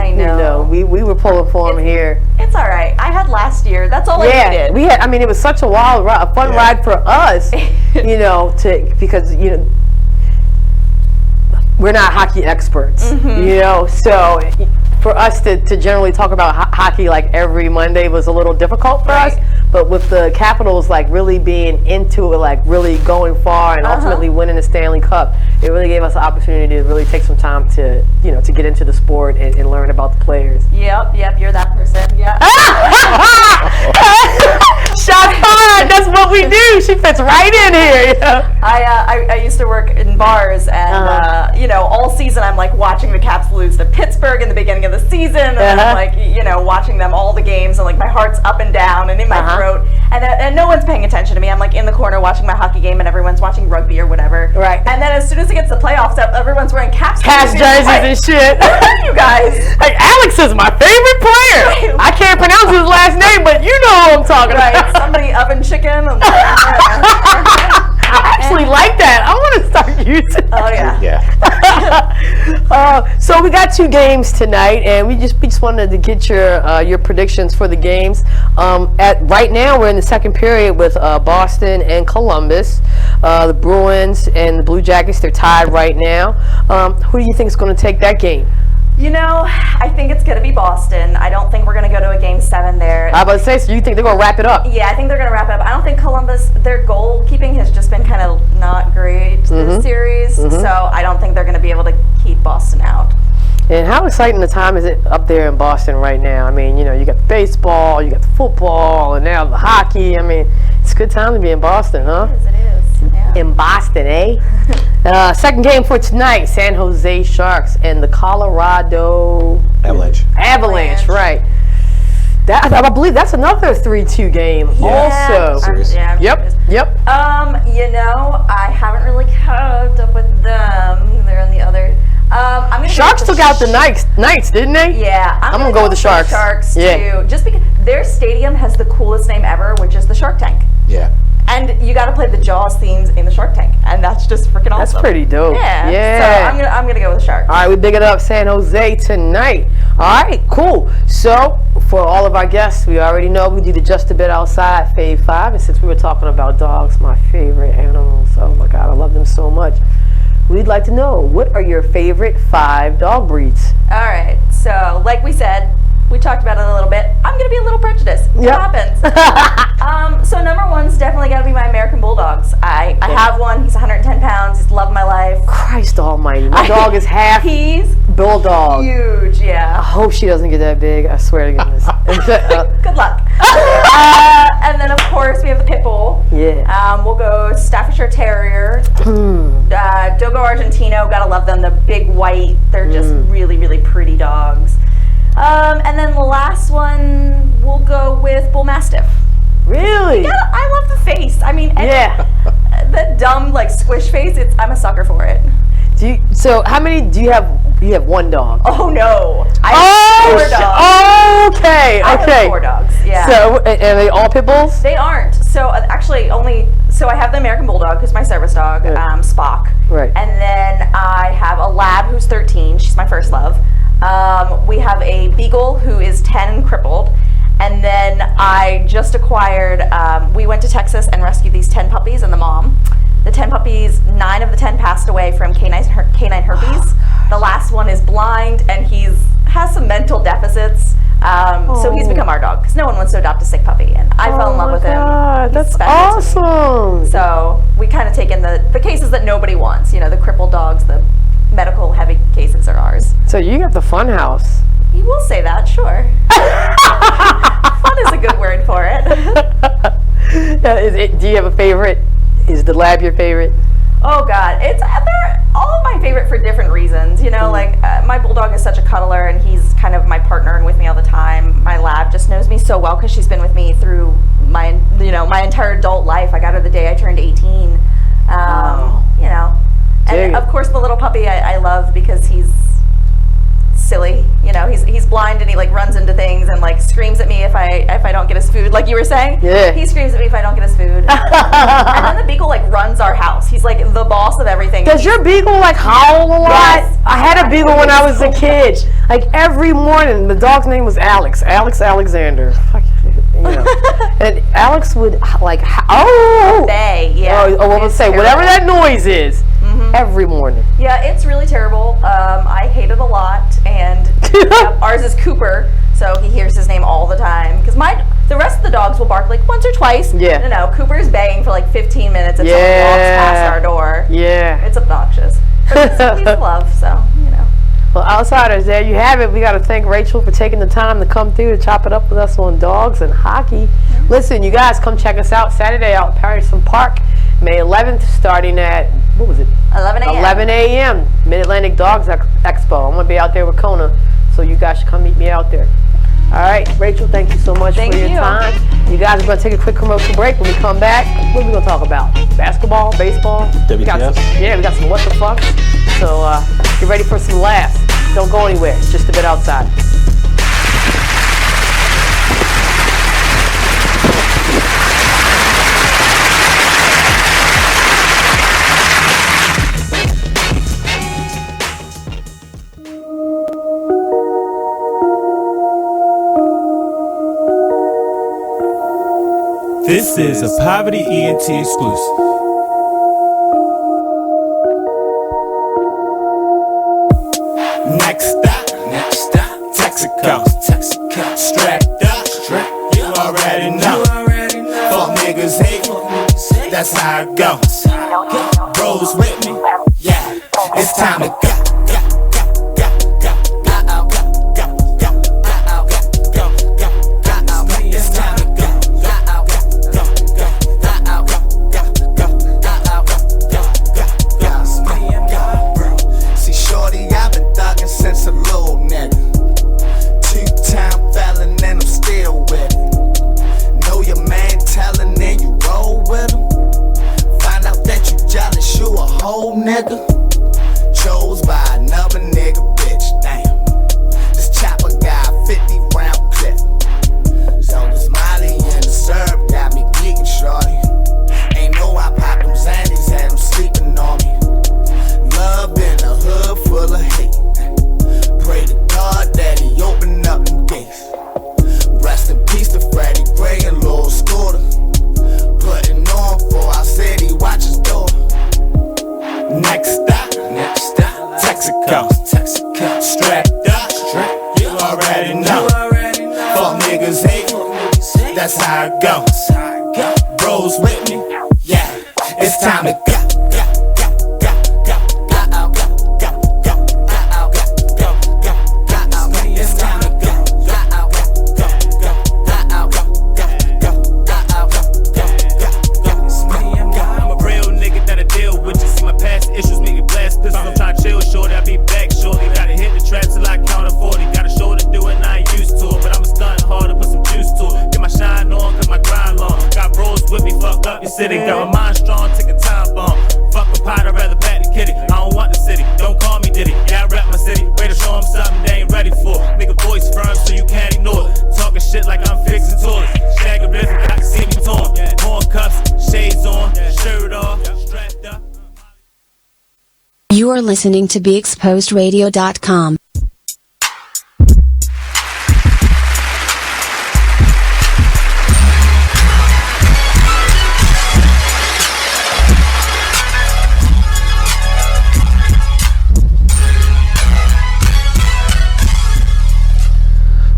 we were pulling for them here. It's all right. I had last year. That's all I needed. We had. I mean, it was such a wild, a fun ride for us. Because we're not hockey experts. So for us to generally talk about hockey like every Monday was a little difficult for us. But with the Capitals like really being into it, like really going far and ultimately winning the Stanley Cup, it really gave us the opportunity to really take some time to to get into the sport and learn about the players. Yep, you're that person. Yeah. Shots fired. That's what we do. She fits right in here. I used to work in bars, and all season I'm like watching the Caps lose to Pittsburgh in the beginning of the season, and I'm like watching them all the games, and like my heart's up and down and in my throat, and no one's paying attention to me. I'm like in the corner watching my hockey game, and everyone's watching rugby or whatever. Right. And then as soon as it gets the playoffs up, everyone's wearing Caps jerseys and shit. What are you guys? Like Alex is my favorite player. I can't pronounce his last name, but you know who I'm talking about. Somebody oven chicken. I actually like that. I want to start using. Oh yeah. So we got 2 games tonight, and we just wanted to get your predictions for the games. Right now, we're in the second period with Boston and Columbus. The Bruins and the Blue Jackets, they're tied right now. Who do you think is going to take that game? I think it's going to be Boston. I don't think we're going to go to a game 7 there. I was about to say, so you think they're going to wrap it up? Yeah, I think they're going to wrap it up. I don't think Columbus, their goalkeeping has just been kind of not great this series, so I don't think they're going to be able to keep Boston out. And how exciting the time is it up there in Boston right now? I mean, you got the baseball, you got the football, and now the hockey. I mean, it's a good time to be in Boston, huh? It is. Yeah. In Boston, eh? Second game for tonight, San Jose Sharks and the Colorado Avalanche, right. I believe that's another 3-2 game also. Yep. I haven't really kept up with them. They're on the other. Sharks took out the Knights, didn't they? Yeah. I'm going to go with the Sharks. Too. Just because their stadium has the coolest name ever, which is the Shark Tank. Yeah. And you got to play the Jaws themes in the Shark Tank, and that's just freaking awesome. That's pretty dope. Yeah. So I'm gonna go with the Sharks. All right, we big it up San Jose tonight. All right, cool. So for all of our guests, we already know we do the Just a Bit Outside Fave 5, and since we were talking about dogs, my favorite animals, oh my God, I love them so much. We'd like to know, what are your favorite 5 dog breeds? All right, so like we said, we talked about it a little bit. I'm going to be a little prejudiced. It happens. So number 1's definitely got to be my American Bulldogs. I have one. He's 110 pounds. He's the love of my life. Christ almighty. My dog is half bulldog. Huge, yeah. I hope she doesn't get that big. I swear to goodness. Good luck. And then, of course, we have the Pit Bull. Yeah. We'll go Staffordshire Terrier. Dogo Argentino. Got to love them. They're big white. They're just really, really pretty dogs. And then the last one, we'll go with Bull Mastiff. Really? Yeah, I love the face. I mean, the dumb like squish face. I'm a sucker for it. So how many do you have? You have 1 dog. Oh no! I have 4 dogs. Okay. I have 4 dogs. Yeah. So are they all pit bulls? They aren't. So actually, so I have the American Bulldog, who's my service dog, Spock. Right. And then I have a Lab who's 13. She's my first love. We have a Beagle who is 10 and crippled. And then I just acquired, we went to Texas and rescued these 10 puppies and the mom. The 10 puppies, 9 of the 10 passed away from canine herpes. The last one is blind, and has some mental deficits. So he's become our dog, because no one wants to adopt a sick puppy. And I fell in love with him. That's awesome. So we kind of take in the cases that nobody wants. The crippled dogs, the medical heavy cases are ours. So you got the fun house. You will say that, sure. Fun is a good word for it. Do you have a favorite? Is the Lab your favorite? Oh God, they're all my favorite for different reasons. Like my Bulldog is such a cuddler, and he's kind of my partner and with me all the time. My Lab just knows me so well because she's been with me through my entire adult life. I got her the day I turned 18. And of course the little puppy I love because he's silly. He's blind, and he like runs into things and like screams at me if I don't get his food, like you were saying. Yeah. He screams at me if I don't get his food. And then the Beagle like runs our house. He's like the boss of everything. Does your Beagle like howl a lot? Yes. I had a Beagle when I was a kid. Like every morning, the dog's name was Alex Alexander. Alex would like, oh, yeah. Let's say whatever that noise is every morning. Yeah, it's really terrible. I hate it a lot, and ours is Cooper, so he hears his name all the time. Because the rest of the dogs will bark like once or twice. Yeah. No, Cooper's baying for like 15 minutes if someone walks past our door. Yeah. It's obnoxious. But he's love, so, you know. Well, Outsiders, there you have it. We got to thank Rachel for taking the time to come through to chop it up with us on dogs and hockey. Listen, you guys, come check us out Saturday out at Patterson Park, May 11th, starting at, what was it? 11 a.m. 11 a.m. Mid-Atlantic Dogs Expo. I'm going to be out there with Kona, so you guys should come meet me out there. All right, Rachel, thank you so much for your time. You guys are going to take a quick commercial break. When we come back, what are we going to talk about? Basketball, baseball? WTF? We got some what the fuck. So get ready for some laughs. Don't go anywhere. It's just a bit outside. This is a Poverty ENT exclusive. Next stop, Texaco. Strapped up, you already know. Fuck niggas hate, that's how it goes. Bros with me, yeah, it's time to go. Nigga, chose by another nigga, bitch, damn. This chopper got 50 round clip. So this Molly and the syrup got me geeking, shorty. Ain't know I popped them Xannies, had them sleeping on me. Love in a hood full of hate. Pray to God that he open up them gates. Rest in peace to Freddie Gray and Lil Scooter. Putting on for our city, watch his door. Next stop, Texaco. Strapped up, you already know. Fuck niggas hate, that's how it goes. Bros with me, yeah, it's time to go. City, got my mind strong, take a time bomb. Fuck a pot, I'd rather pat the kitty. I don't want the city, don't call me Diddy. Yeah, I rap my city, ready to show them something they ain't ready for. Make a voice firm so you can't ignore it. Talking shit like I'm fixing toilets. Shag a business, I can see me torn. More cuffs, shades on, shirt off, strapped up. You are listening to BeExposedRadio.com.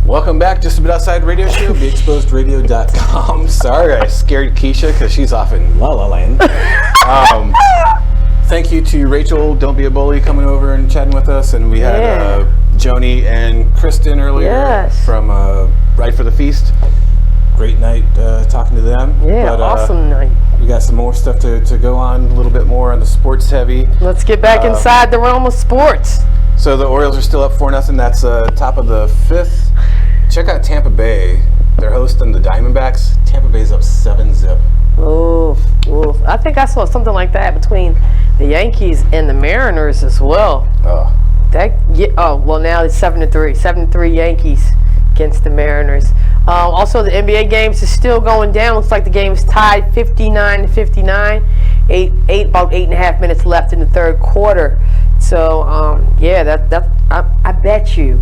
Welcome back, Just a Bit Outside Radio Show, BeExposedRadio.com. Sorry, I scared Kescia because she's off in La La Land. Thank you to Rachel, Don't Be a Bully, coming over and chatting with us. And we had Joanie and Kristen earlier from Ride for the Feast. Great night talking to them. Yeah, but, awesome night. We got some more stuff to go on, a little bit more on the sports heavy. Let's get back inside the realm of sports. So the Orioles are still up 4-0. That's top of the 5th. Check out Tampa Bay. They're hosting the Diamondbacks. Tampa Bay's up 7-0. Oof. I think I saw something like that between the Yankees and the Mariners as well. Well, now it's 7-3. 7-3 Yankees against the Mariners. Also, the NBA games is still going down. Looks like the game is tied 59-59. About 8.5 minutes left in the third quarter. So, I bet you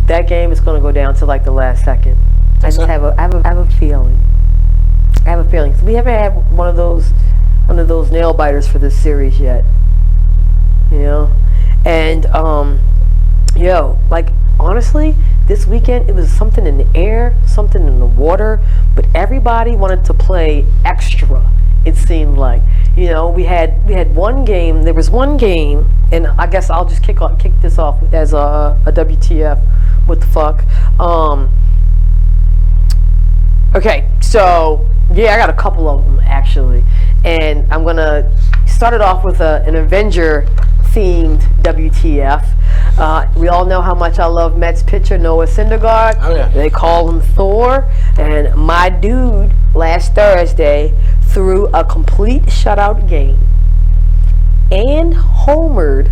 that game is going to go down to like the last second. I just have a feeling. I have a feeling. We haven't had one of those nail biters for this series yet. You know? And, like, honestly, this weekend, it was something in the air, something in the water, but everybody wanted to play extra, it seemed like. You know, we had one game, there was one game, and I guess I'll just kick this off as a WTF. What the fuck? Okay, so, yeah, I got a couple of them, actually. And I'm going to start it off with an Avenger-themed WTF. We all know how much I love Mets pitcher Noah Syndergaard. Oh, yeah. They call him Thor. And my dude, last Thursday, threw a complete shutout game and homered,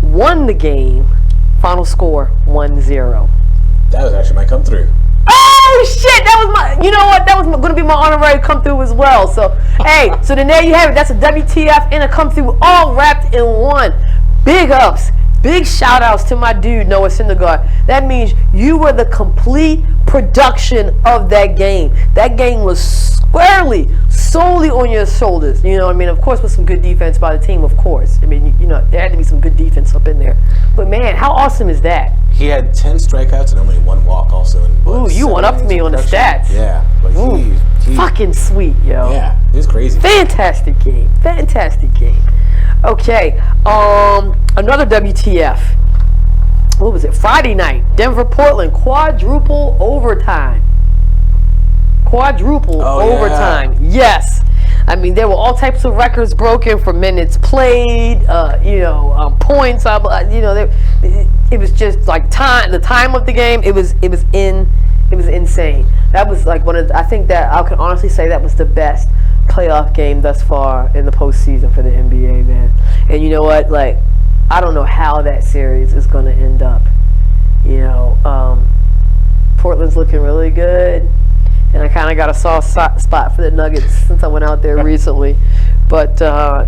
won the game, final score 1-0. That was actually my come through. Oh shit! That was my. You know what? That was going to be my honorary come through as well. So hey, so then there you have it. That's a WTF and a come through, all wrapped in one. Big ups, big shout outs to my dude Noah Syndergaard. That means you were the complete production of that game. That game was solely on your shoulders. You know what I mean? Of course, with some good defense by the team. Of course. I mean, you know, there had to be some good defense up in there. But man, how awesome is that? He had 10 strikeouts and only 1 walk also. Ooh, you went up to me on the stats. Yeah. But he fucking sweet, yo. Yeah, it was crazy. Fantastic game. Okay, another WTF. What was it? Friday night, Denver, Portland, quadruple overtime. Overtime. Yes. I mean, there were all types of records broken for minutes played, points. It was just like the time of the game. It was insane. That was like I think that I can honestly say that was the best playoff game thus far in the postseason for the NBA, man. And you know what? Like, I don't know how that series is going to end up. You know, Portland's looking really good. And I kind of got a soft spot for the Nuggets since I went out there recently. But,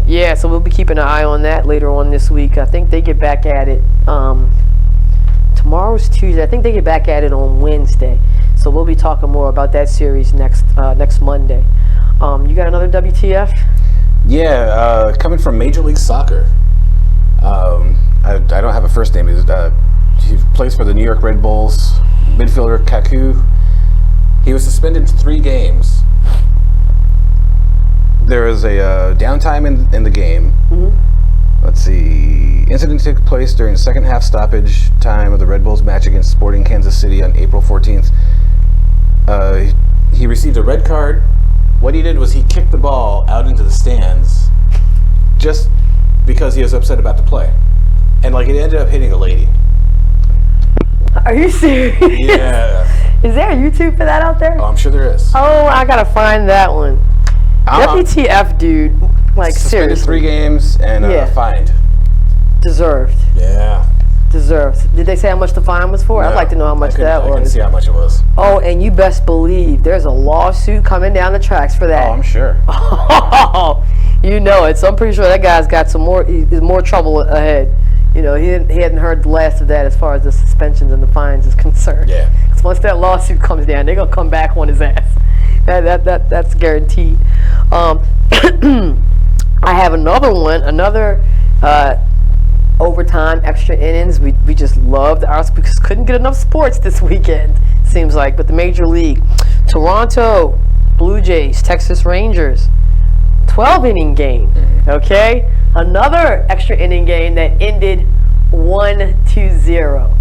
yeah, so we'll be keeping an eye on that later on this week. I think they get back at it. Tomorrow's Tuesday. I think they get back at it on Wednesday. So we'll be talking more about that series next Monday. You got another WTF? Yeah, coming from Major League Soccer. I don't have a first name. He plays for the New York Red Bulls. Midfielder Kaku. He was suspended 3 games. There was a downtime in the game. Mm-hmm. Let's see. Incident took place during the second half stoppage time of the Red Bulls match against Sporting Kansas City on April 14th. He received a red card. What he did was he kicked the ball out into the stands just because he was upset about the play. And like it ended up hitting a lady. Are you serious? Yeah. Is there a YouTube for that out there? Oh, I'm sure there is. Oh, I gotta find that one. WTF, dude. Like, suspended seriously. 3 games and fined. Deserved. Yeah. Deserved. Did they say how much the fine was for? No, I'd like to know how much that was. I couldn't see how much it was. Oh, and you best believe there's a lawsuit coming down the tracks for that. Oh, I'm sure. You know it. So I'm pretty sure that guy's got more trouble ahead. You know, he hadn't heard the last of that as far as the suspensions and the fines is concerned. Yeah. Because once that lawsuit comes down, they're gonna come back on his ass. That's guaranteed. I have another one. Overtime, extra innings. We just loved ours because couldn't get enough sports this weekend. Seems like, but the Major League, Toronto Blue Jays, Texas Rangers. 12-inning game, okay? Another extra inning game that ended 1-0,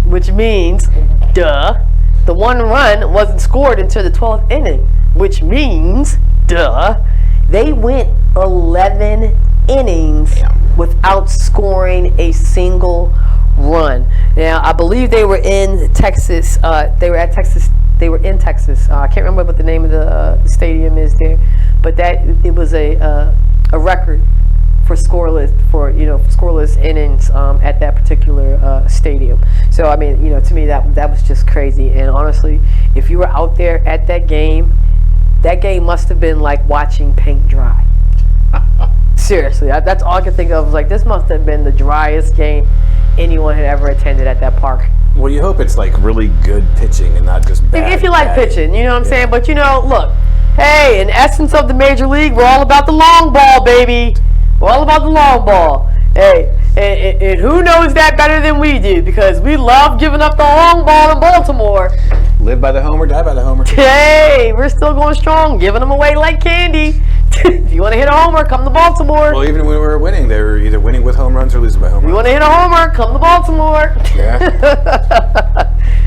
which means, duh, the 1 run wasn't scored until the 12th inning, which means, duh, they went 11 innings without scoring a single run. Now, I believe they were in Texas. They were in Texas. I can't remember what the name of the stadium is there, but it was a record for scoreless innings at that particular stadium. So I mean, to me that was just crazy. And honestly, if you were out there at that game must have been like watching paint dry. Seriously, that's all I could think of. Was like, this must have been the driest game anyone had ever attended at that park. Well, you hope it's like really good pitching and not just bad. If you like pitching, you know what I'm saying? But look, hey, in essence of the major league, we're all about the long ball, baby. We're all about the long ball. Hey, and who knows that better than we do? Because we love giving up the long ball in Baltimore. Live by the homer, die by the homer. Hey, we're still going strong, giving them away like candy. If you want to hit a homer, come to Baltimore. Well, even when we were winning, they were either winning with home runs or losing by home runs. You want to hit a homer, come to Baltimore. Yeah.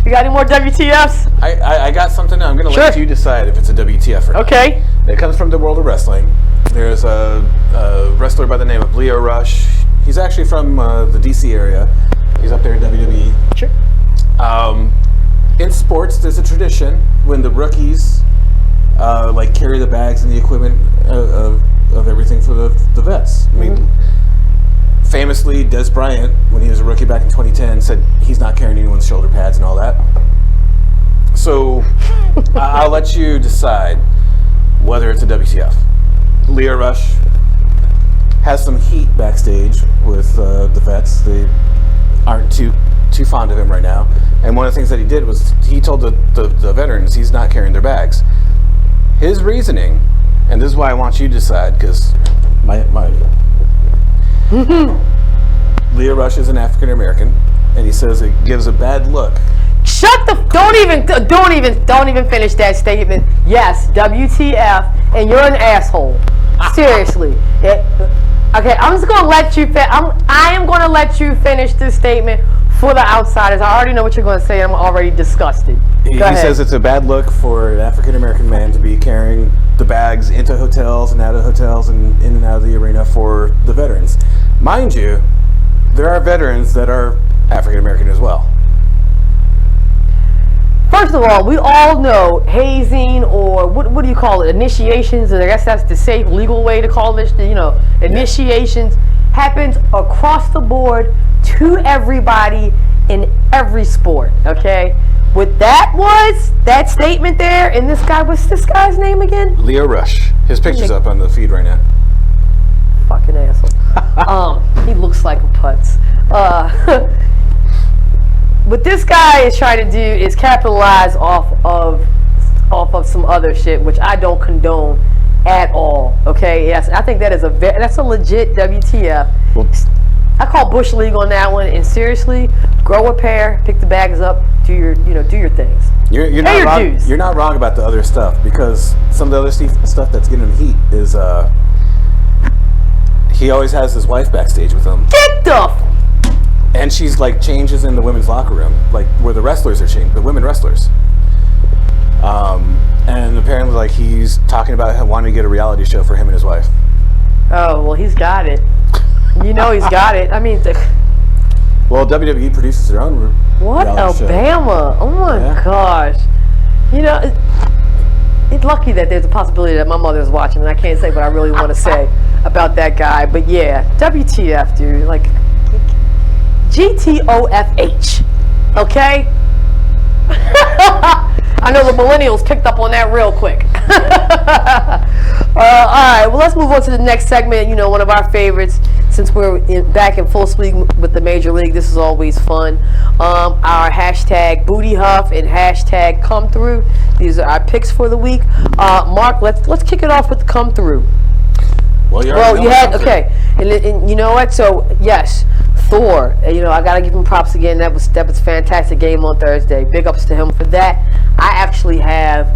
You got any more WTFs? I got something now. I'm going to let you decide if it's a WTF or not. Okay. It comes from the world of wrestling. There's a wrestler by the name of Leo Rush. He's actually from the DC area. He's up there in WWE. Sure. In sports, there's a tradition when the rookies like carry the bags and the equipment of everything for the vets. I mean, famously, Des Bryant, when he was a rookie back in 2010, said he's not carrying anyone's shoulder pads and all that. So I'll let you decide whether it's a WTF. Leo Rush has some heat backstage with the vets. They aren't too fond of him right now. And one of the things that he did was he told the veterans he's not carrying their bags. His reasoning, and this is why I want you to decide, because Leo Rush is an African American, and he says it gives a bad look. Don't even finish that statement. Yes, WTF, and you're an asshole. Seriously. Okay, I'm just gonna let you. I am gonna let you finish this statement for the outsiders. I already know what you're gonna say. I'm already disgusted. He says it's a bad look for an African American man to be carrying the bags into hotels and out of hotels and in and out of the arena for the veterans. Mind you, there are veterans that are African American as well. First of all, we all know hazing, or what do you call it? Initiations, and I guess that's the safe legal way to call this. Initiations happens across the board to everybody in every sport. Okay, what that statement there, and this guy, what's this guy's name again? Leo Rush. His picture's up on the feed right now. Fucking asshole. He looks like a putz. What this guy is trying to do is capitalize off of some other shit, which I don't condone at all. Okay, yes, I think that's a legit WTF. Well, I call Bush League on that one, and seriously, grow a pair, pick the bags up, do your things. You're not wrong. You're not wrong about the other stuff, because some of the other stuff that's getting him heat is he always has his wife backstage with him. Get the. And she's like changes in the women's locker room, like where the wrestlers are changed, the women wrestlers. And apparently, like, he's talking about wanting to get a reality show for him and his wife. Oh well, he's got it. You know he's got it. I mean, well, WWE produces their own reality show. Alabama? Oh my gosh! You know, it's lucky that there's a possibility that my mother's watching, and I can't say what I really want to say about that guy. But yeah, WTF, dude. Like. GTOFH, okay? I know the millennials picked up on that real quick. All right, well, let's move on to the next segment. You know, one of our favorites, since we're back in full swing with the Major League. This is always fun. Our hashtag Booty Huff and hashtag Come Through. These are our picks for the week. Mark, let's kick it off with the Come Through. Well, you had okay, and you know what? So yes. Thor, I gotta give him props again. That was fantastic game on Thursday. Big ups to him for that. I actually have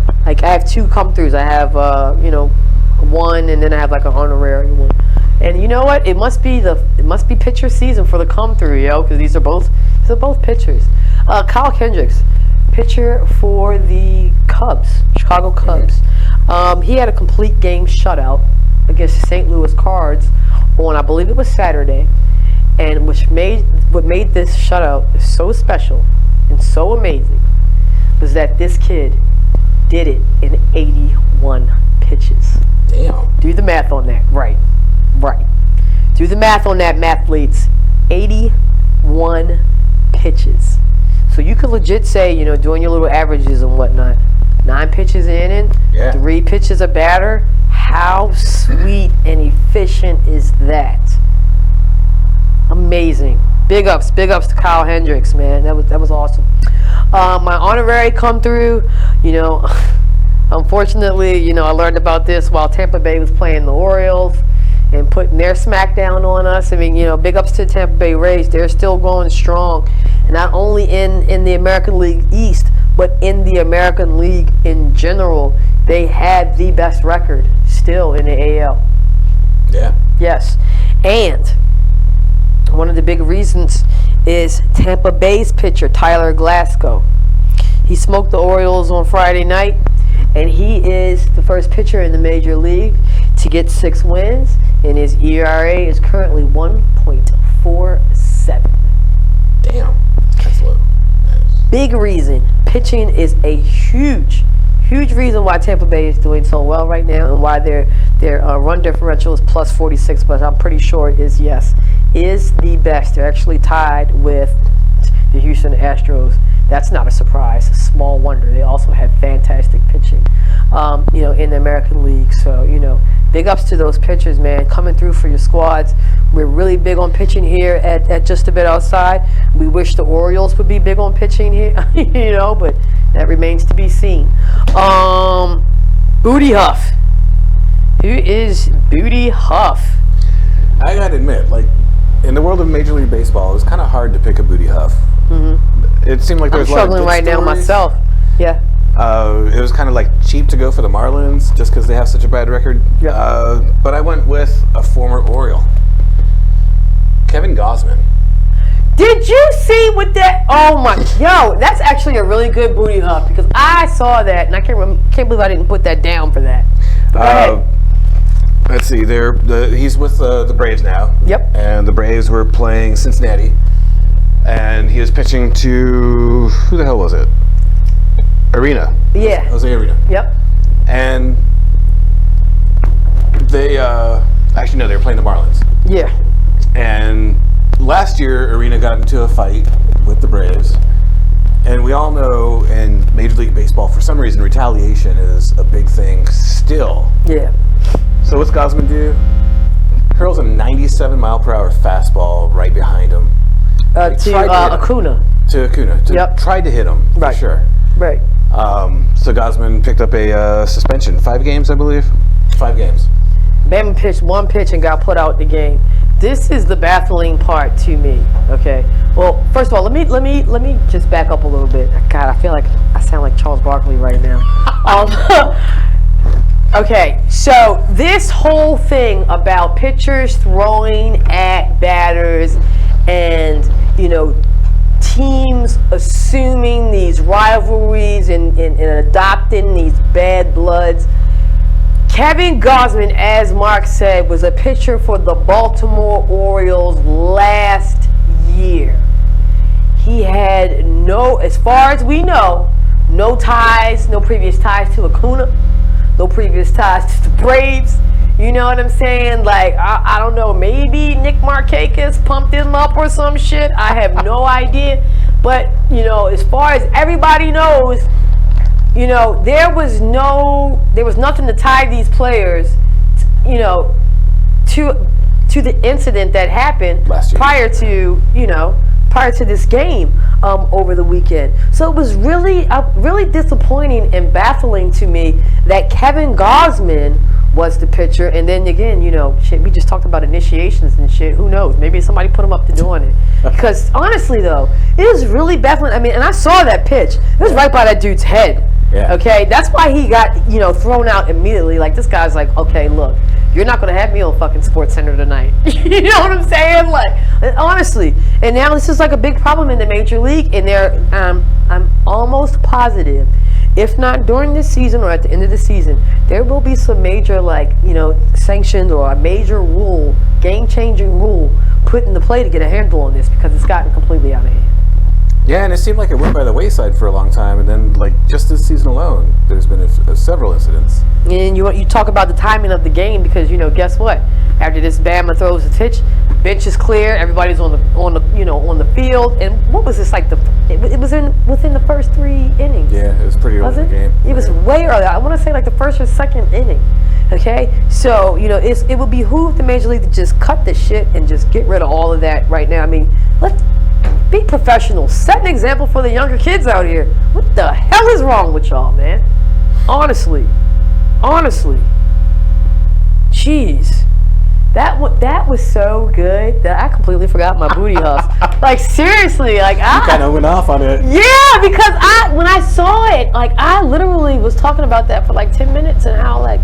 two come throughs. I have one, and then I have like an honorary one. And you know what? It must be pitcher season for the come through, because these are both pitchers. Kyle Kendricks, pitcher for the Cubs, Chicago Cubs. He had a complete game shutout against the St. Louis Cards on, I believe it was Saturday. And what made this shutout so special and so amazing was that this kid did it in 81 pitches. Damn. Do the math on that. Right. Do the math on that, mathletes. 81 pitches. So you could legit say, doing your little averages and whatnot, 9 pitches in inning, 3 pitches a batter. How sweet and efficient is that? Amazing. Big ups to Kyle Hendricks, man. That was awesome. My honorary come through, unfortunately, I learned about this while Tampa Bay was playing the Orioles and putting their smackdown on us. I mean, big ups to the Tampa Bay Rays. They're still going strong, not only in the American League East, but in the American League in general. They have the best record still in the AL. Yeah. Yes. And one of the big reasons is Tampa Bay's pitcher, Tyler Glasgow. He smoked the Orioles on Friday night, and he is the first pitcher in the major league to get 6 wins, and his ERA is currently 1.47. Damn, that's low. Big reason. Pitching is a huge reason why Tampa Bay is doing so well right now, and why their run differential is plus 46, but I'm pretty sure is the best. They're actually tied with the Houston Astros. That's not a surprise. Small wonder. They also have fantastic pitching, in the American League. So, big ups to those pitchers, man, coming through for your squads. We're really big on pitching here at Just a Bit Outside. We wish the Orioles would be big on pitching here, but that remains to be seen. Booty Huff. Who is Booty Huff? I gotta admit, in the world of Major League Baseball, it was kind of hard to pick a Booty Huff. Mm-hmm. It seemed like there was a lot of good struggling right now stories. myself. Yeah. It was kind of cheap to go for the Marlins just because they have such a bad record. Yeah. But I went with a former Oriole, Kevin Gausman. Did you see what that? Oh my, that's actually a really good Booty Huff, because I saw that and I can't believe I didn't put that down for that. Go ahead. Let's see. He's with the Braves now. Yep. And the Braves were playing Cincinnati, and he was pitching to who the hell was it? Arena. Yeah. Jose Arena. Yep. And they they were playing the Marlins. Yeah. And last year, Arena got into a fight with the Braves. And we all know in Major League Baseball, for some reason, retaliation is a big thing still. Yeah. So what's Gausman do? Hurls a 97-mile-per-hour fastball right behind him. To Acuna. To Acuna. Tried to hit him, for sure. Right. So Gausman picked up a suspension. 5 games, I believe? 5 games. Bama pitched 1 pitch and got put out the game. This is the baffling part to me. Okay. Well, first of all, let me just back up a little bit. God, I feel like I sound like Charles Barkley right now. Okay, so this whole thing about pitchers throwing at batters and, teams assuming these rivalries and adopting these bad bloods. Kevin Gausman, as Mark said, was a pitcher for the Baltimore Orioles last year. He had as far as we know, no previous ties to Acuna. No previous ties to the Braves. You know what I'm saying? I don't know, maybe Nick Markakis pumped him up or some shit. I have no idea. But, as far as everybody knows, there was nothing to tie these players, to the incident that happened prior to this game over the weekend. So it was really disappointing and baffling to me that Kevin Gausman was the pitcher, and then again, shit, we just talked about initiations and shit. Who knows? Maybe somebody put him up to doing it. Because honestly, though, it was really baffling. I mean, and I saw that pitch. It was right by that dude's head. Yeah. Okay, that's why he got thrown out immediately. Like, this guy's like, okay, look, you're not gonna have me on fucking Sports Center tonight. You know what I'm saying? Like, honestly. And now this is like a big problem in the major league, and I'm almost positive, if not during this season or at the end of the season, there will be some major sanctions or a major rule, game-changing rule put into play to get a handle on this, because it's gotten completely out of hand. Yeah, and it seemed like it went by the wayside for a long time, and then just this season alone, there's been several incidents. And you talk about the timing of the game, because guess what? After this Bama throws the pitch, bench is clear, everybody's on the field, and what was this it was within the first 3 innings. Yeah, it was pretty early in the game. It was way early. I want to say the first or second inning. Okay, so it would behoove the Major League to just cut the shit and just get rid of all of that right now. I mean, let's be professional. Set an example for the younger kids out here. What the hell is wrong with y'all, man? Honestly, jeez. That was so good that I completely forgot my booty huff. Like, seriously, like, You kind of went off on it. Yeah, because when I saw it, like, I literally was talking about that for like 10 minutes and how, like,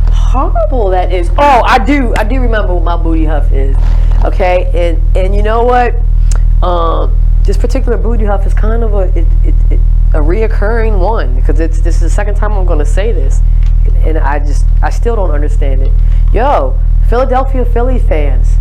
horrible that is. Oh, I do remember what my booty huff is. Okay, and you know what? This particular booty huff is kind of a reoccurring one, because this is the second time I'm going to say this, and I still don't understand it. Yo, Philadelphia Philly fans,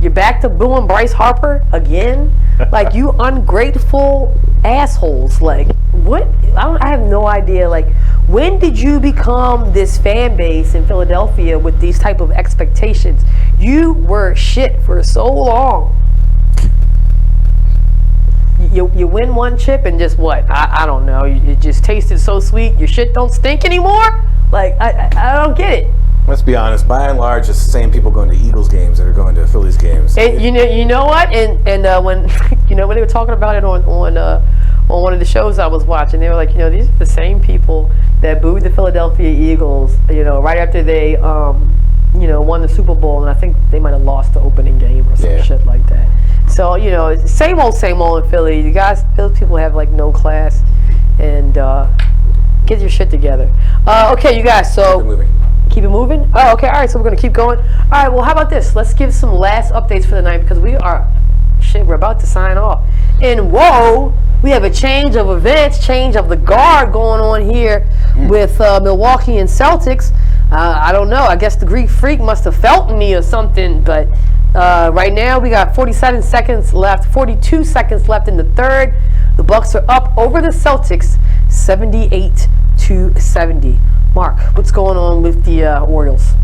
you're back to booing Bryce Harper again? Like, you ungrateful assholes. Like, what? I have no idea. Like, when did you become this fan base in Philadelphia with these type of expectations? You were shit for so long. You win one chip and just what? I don't know. It just tasted so sweet. Your shit don't stink anymore? Like, I don't get it. Let's be honest. By and large, it's the same people going to Eagles games that are going to Phillies games. And you know what? And when when they were talking about it on one of the shows I was watching, they were like, these are the same people that booed the Philadelphia Eagles, right after they won the Super Bowl, and I think they might have lost the opening game or some shit like that. So same old in Philly. You guys, those people have like no class, and get your shit together. Okay, you guys. So. Keep it moving? Oh, okay. All right, so we're going to keep going. All right, well, how about this? Let's give some last updates for the night, because we're about to sign off. And whoa, we have a change of events, change of the guard going on here with Milwaukee and Celtics. I don't know. I guess the Greek Freak must have felt me or something, but right now we got 42 seconds left in the third. The Bucks are up over the Celtics 78-70. Mark, what's going on with the Orioles?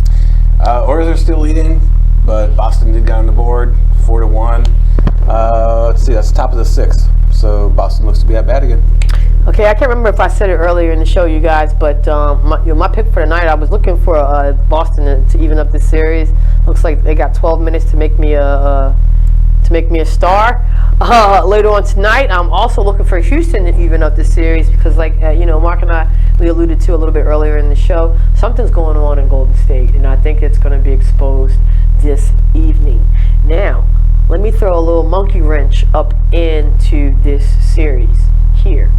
Orioles are still leading, but Boston did get on the board 4-1. Let's see, that's the top of the sixth. So Boston looks to be at bat again. Okay, I can't remember if I said it earlier in the show, you guys, but my pick for the night, I was looking for Boston to even up this series. Looks like they got 12 minutes to make me a star. Later on tonight, I'm also looking for Houston to even up the series, because Mark and we alluded to a little bit earlier in the show, something's going on in Golden State, and I think it's going to be exposed this evening. Now, let me throw a little monkey wrench up into this series here.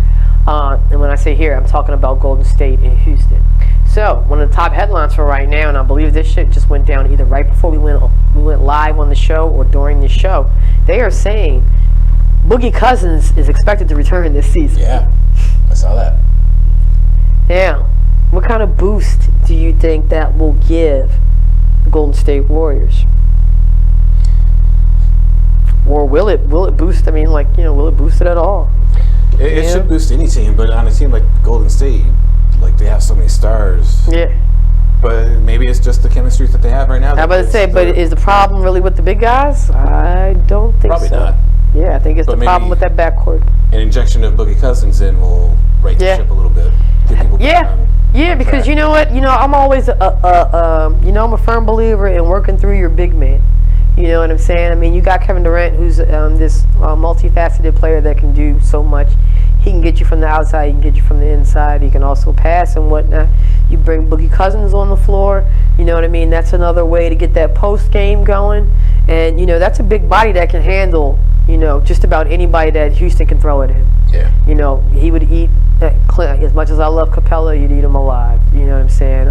And when I say here, I'm talking about Golden State and Houston. So, one of the top headlines for right now, and I believe this shit just went down either right before we went live on the show or during the show, they are saying Boogie Cousins is expected to return this season. Yeah, I saw that. Now, what kind of boost do you think that will give the Golden State Warriors? Or will it boost? I mean, will it boost it at all? It should boost any team, but on a team like Golden State, they have so many stars. Yeah. But maybe it's just the chemistry that they have right now. I was about to say, but is the problem really with the big guys? I don't think Probably so. Not. Yeah, I think it's the problem with that backcourt. An injection of Boogie Cousins in will right the ship a little bit. Get people Yeah, because you know what? I'm always I'm a firm believer in working through your big man. You know what I'm saying? I mean, you got Kevin Durant, who's this multifaceted player that can do so much. He can get you from the outside, he can get you from the inside, he can also pass and whatnot. You bring Boogie Cousins on the floor, you know what I mean? That's another way to get that post game going. And, that's a big body that can handle, just about anybody that Houston can throw at him. Yeah. He would eat Clint. As much as I love Capella, you'd eat him alive. You know what I'm saying?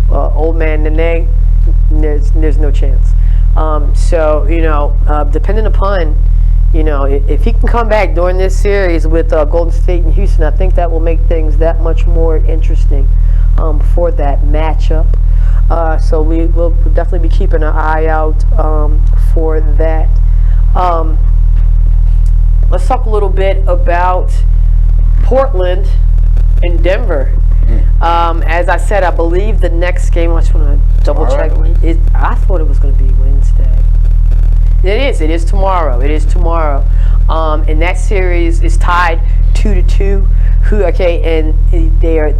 Old man Nene, there's no chance. Depending upon, if he can come back during this series with Golden State and Houston, I think that will make things that much more interesting for that matchup. So we will definitely be keeping an eye out for that. Let's talk a little bit about Portland and Denver. As I said, I believe the next game, I just want to double check. I thought it was going to be Wednesday. It is tomorrow. And that series is tied 2-2. And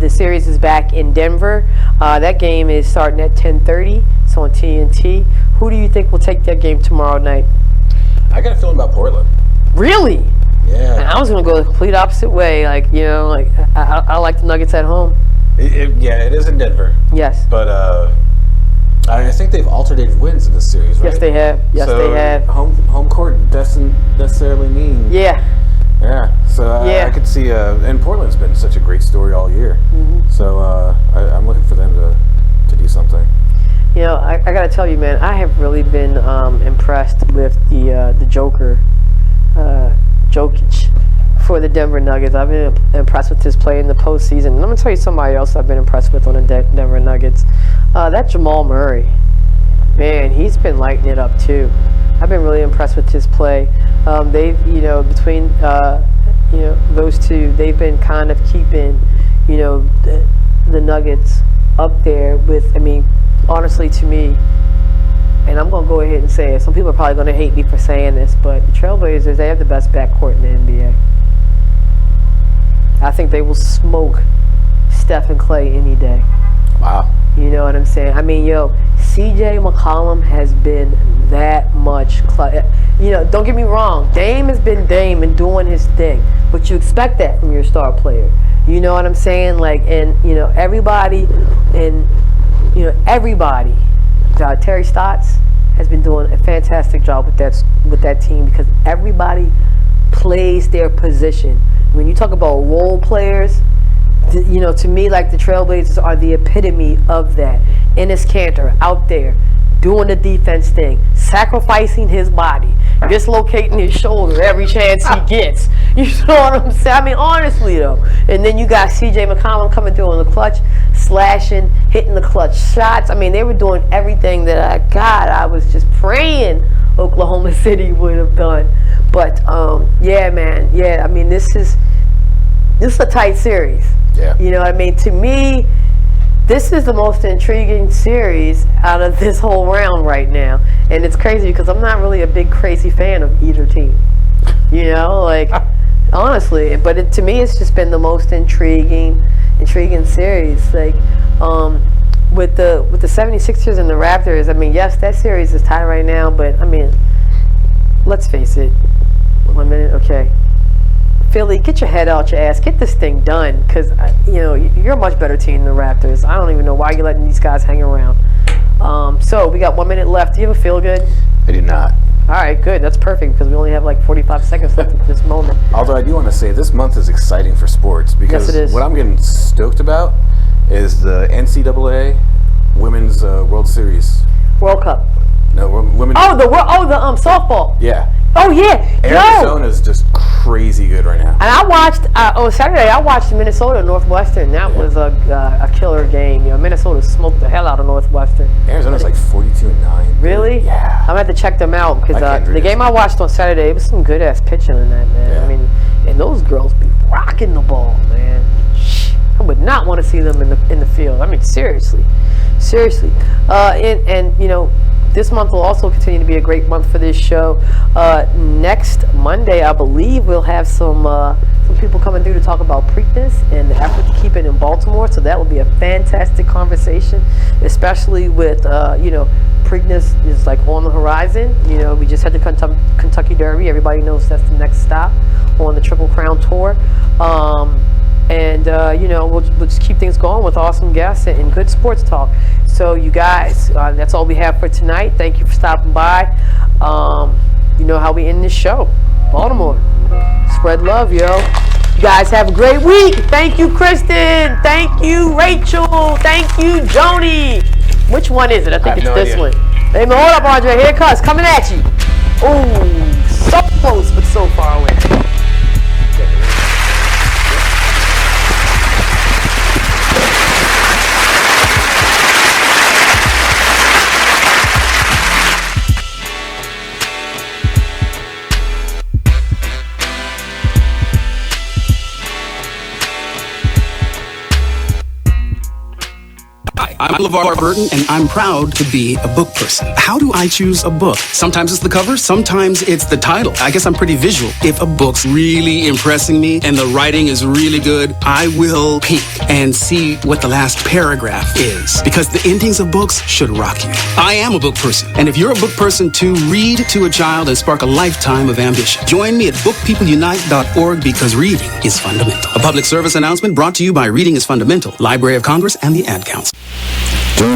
the series is back in Denver. That game is starting at 10:30. It's on TNT. Who do you think will take that game tomorrow night? I got a feeling about Portland. Really? Yeah. And I was gonna go the complete opposite way. I like the Nuggets at home. It is in Denver. Yes. But I think they've alternated wins in this series, right? Yes, they have. They have. Home court doesn't necessarily mean. Yeah. Yeah. So I could see, and Portland's been such a great story all year. Mm-hmm. So I'm looking for them to do something. I got to tell you, man, I have really been impressed with the Joker, Jokic, for the Denver Nuggets. I've been impressed with his play in the postseason. And I'm going to tell you somebody else I've been impressed with on the Denver Nuggets. That Jamal Murray, man, he's been lighting it up too. I've been really impressed with his play. They've, between, those two, they've been kind of keeping, the Nuggets up there with, honestly, to me, and I'm going to go ahead and say it, some people are probably going to hate me for saying this, but the Trailblazers, they have the best backcourt in the NBA. I think they will smoke Steph and Clay any day. Wow. You know what I'm saying? CJ McCollum has been that much. Don't get me wrong. Dame has been Dame and doing his thing, but you expect that from your star player. You know what I'm saying? Everybody, Terry Stotts has been doing a fantastic job with that team because everybody plays their position. When you talk about role players, to me, the Trailblazers are the epitome of that. Enes Kanter out there doing the defense thing, sacrificing his body, dislocating his shoulder every chance he gets. You know what I'm saying? Honestly though. And then you got CJ McCollum coming through on the clutch, slashing, hitting the clutch shots. They were doing everything that I was just praying Oklahoma City would have done. But man, this is a tight series. Yeah. You know what I mean? To me, this is the most intriguing series out of this whole round right now. And it's crazy because I'm not really a big crazy fan of either team. Honestly. But to me, it's just been the most intriguing series. With the 76ers and the Raptors, yes, that series is tied right now, but let's face it. 1 minute, okay. Philly, get your head out your ass. Get this thing done, because you're a much better team than the Raptors. I don't even know why you're letting these guys hang around. So we got 1 minute left. Do you have a feel good? I do not. All right, good. That's perfect because we only have 45 seconds left at this moment. Although I do want to say this month is exciting for sports because yes, it is. What I'm getting stoked about is the NCAA Women's World Series. World Cup. No, women. The softball. Yeah. Oh yeah. Arizona's just crazy good right now. And I watched on Saturday. I watched Minnesota Northwestern. That was a killer game. Minnesota smoked the hell out of Northwestern. Arizona's 42-9. Really? Yeah. I'm gonna have to check them out because the game I watched on Saturday, it was some good ass pitching in that, man. Yeah. And those girls be rocking the ball, man. I would not want to see them in the field. Seriously. This month will also continue to be a great month for this show. Next Monday, I believe, we'll have some people coming through to talk about Preakness and the effort to keep it in Baltimore. So that will be a fantastic conversation, especially with, Preakness is on the horizon. We just had the Kentucky Derby. Everybody knows that's the next stop on the Triple Crown Tour. We'll just keep things going with awesome guests and good sports talk. So you guys, that's all we have for tonight. Thank you for stopping by. You know how we end this show. Baltimore. Spread love, yo. You guys have a great week. Thank you, Kristen. Thank you, Rachel. Thank you, Joanie. Which one is it? I think it's this one. Hey, man, hold up, Andre. Here it comes. Coming at you. Ooh, so close, but so far away. Hi, I'm LeVar Burton, and I'm proud to be a book person. How do I choose a book? Sometimes it's the cover, sometimes it's the title. I guess I'm pretty visual. If a book's really impressing me and the writing is really good, I will peek and see what the last paragraph is. Because the endings of books should rock you. I am a book person, and if you're a book person too, read to a child and spark a lifetime of ambition. Join me at bookpeopleunite.org because reading is fundamental. A public service announcement brought to you by Reading is Fundamental, Library of Congress, and the Ad Council.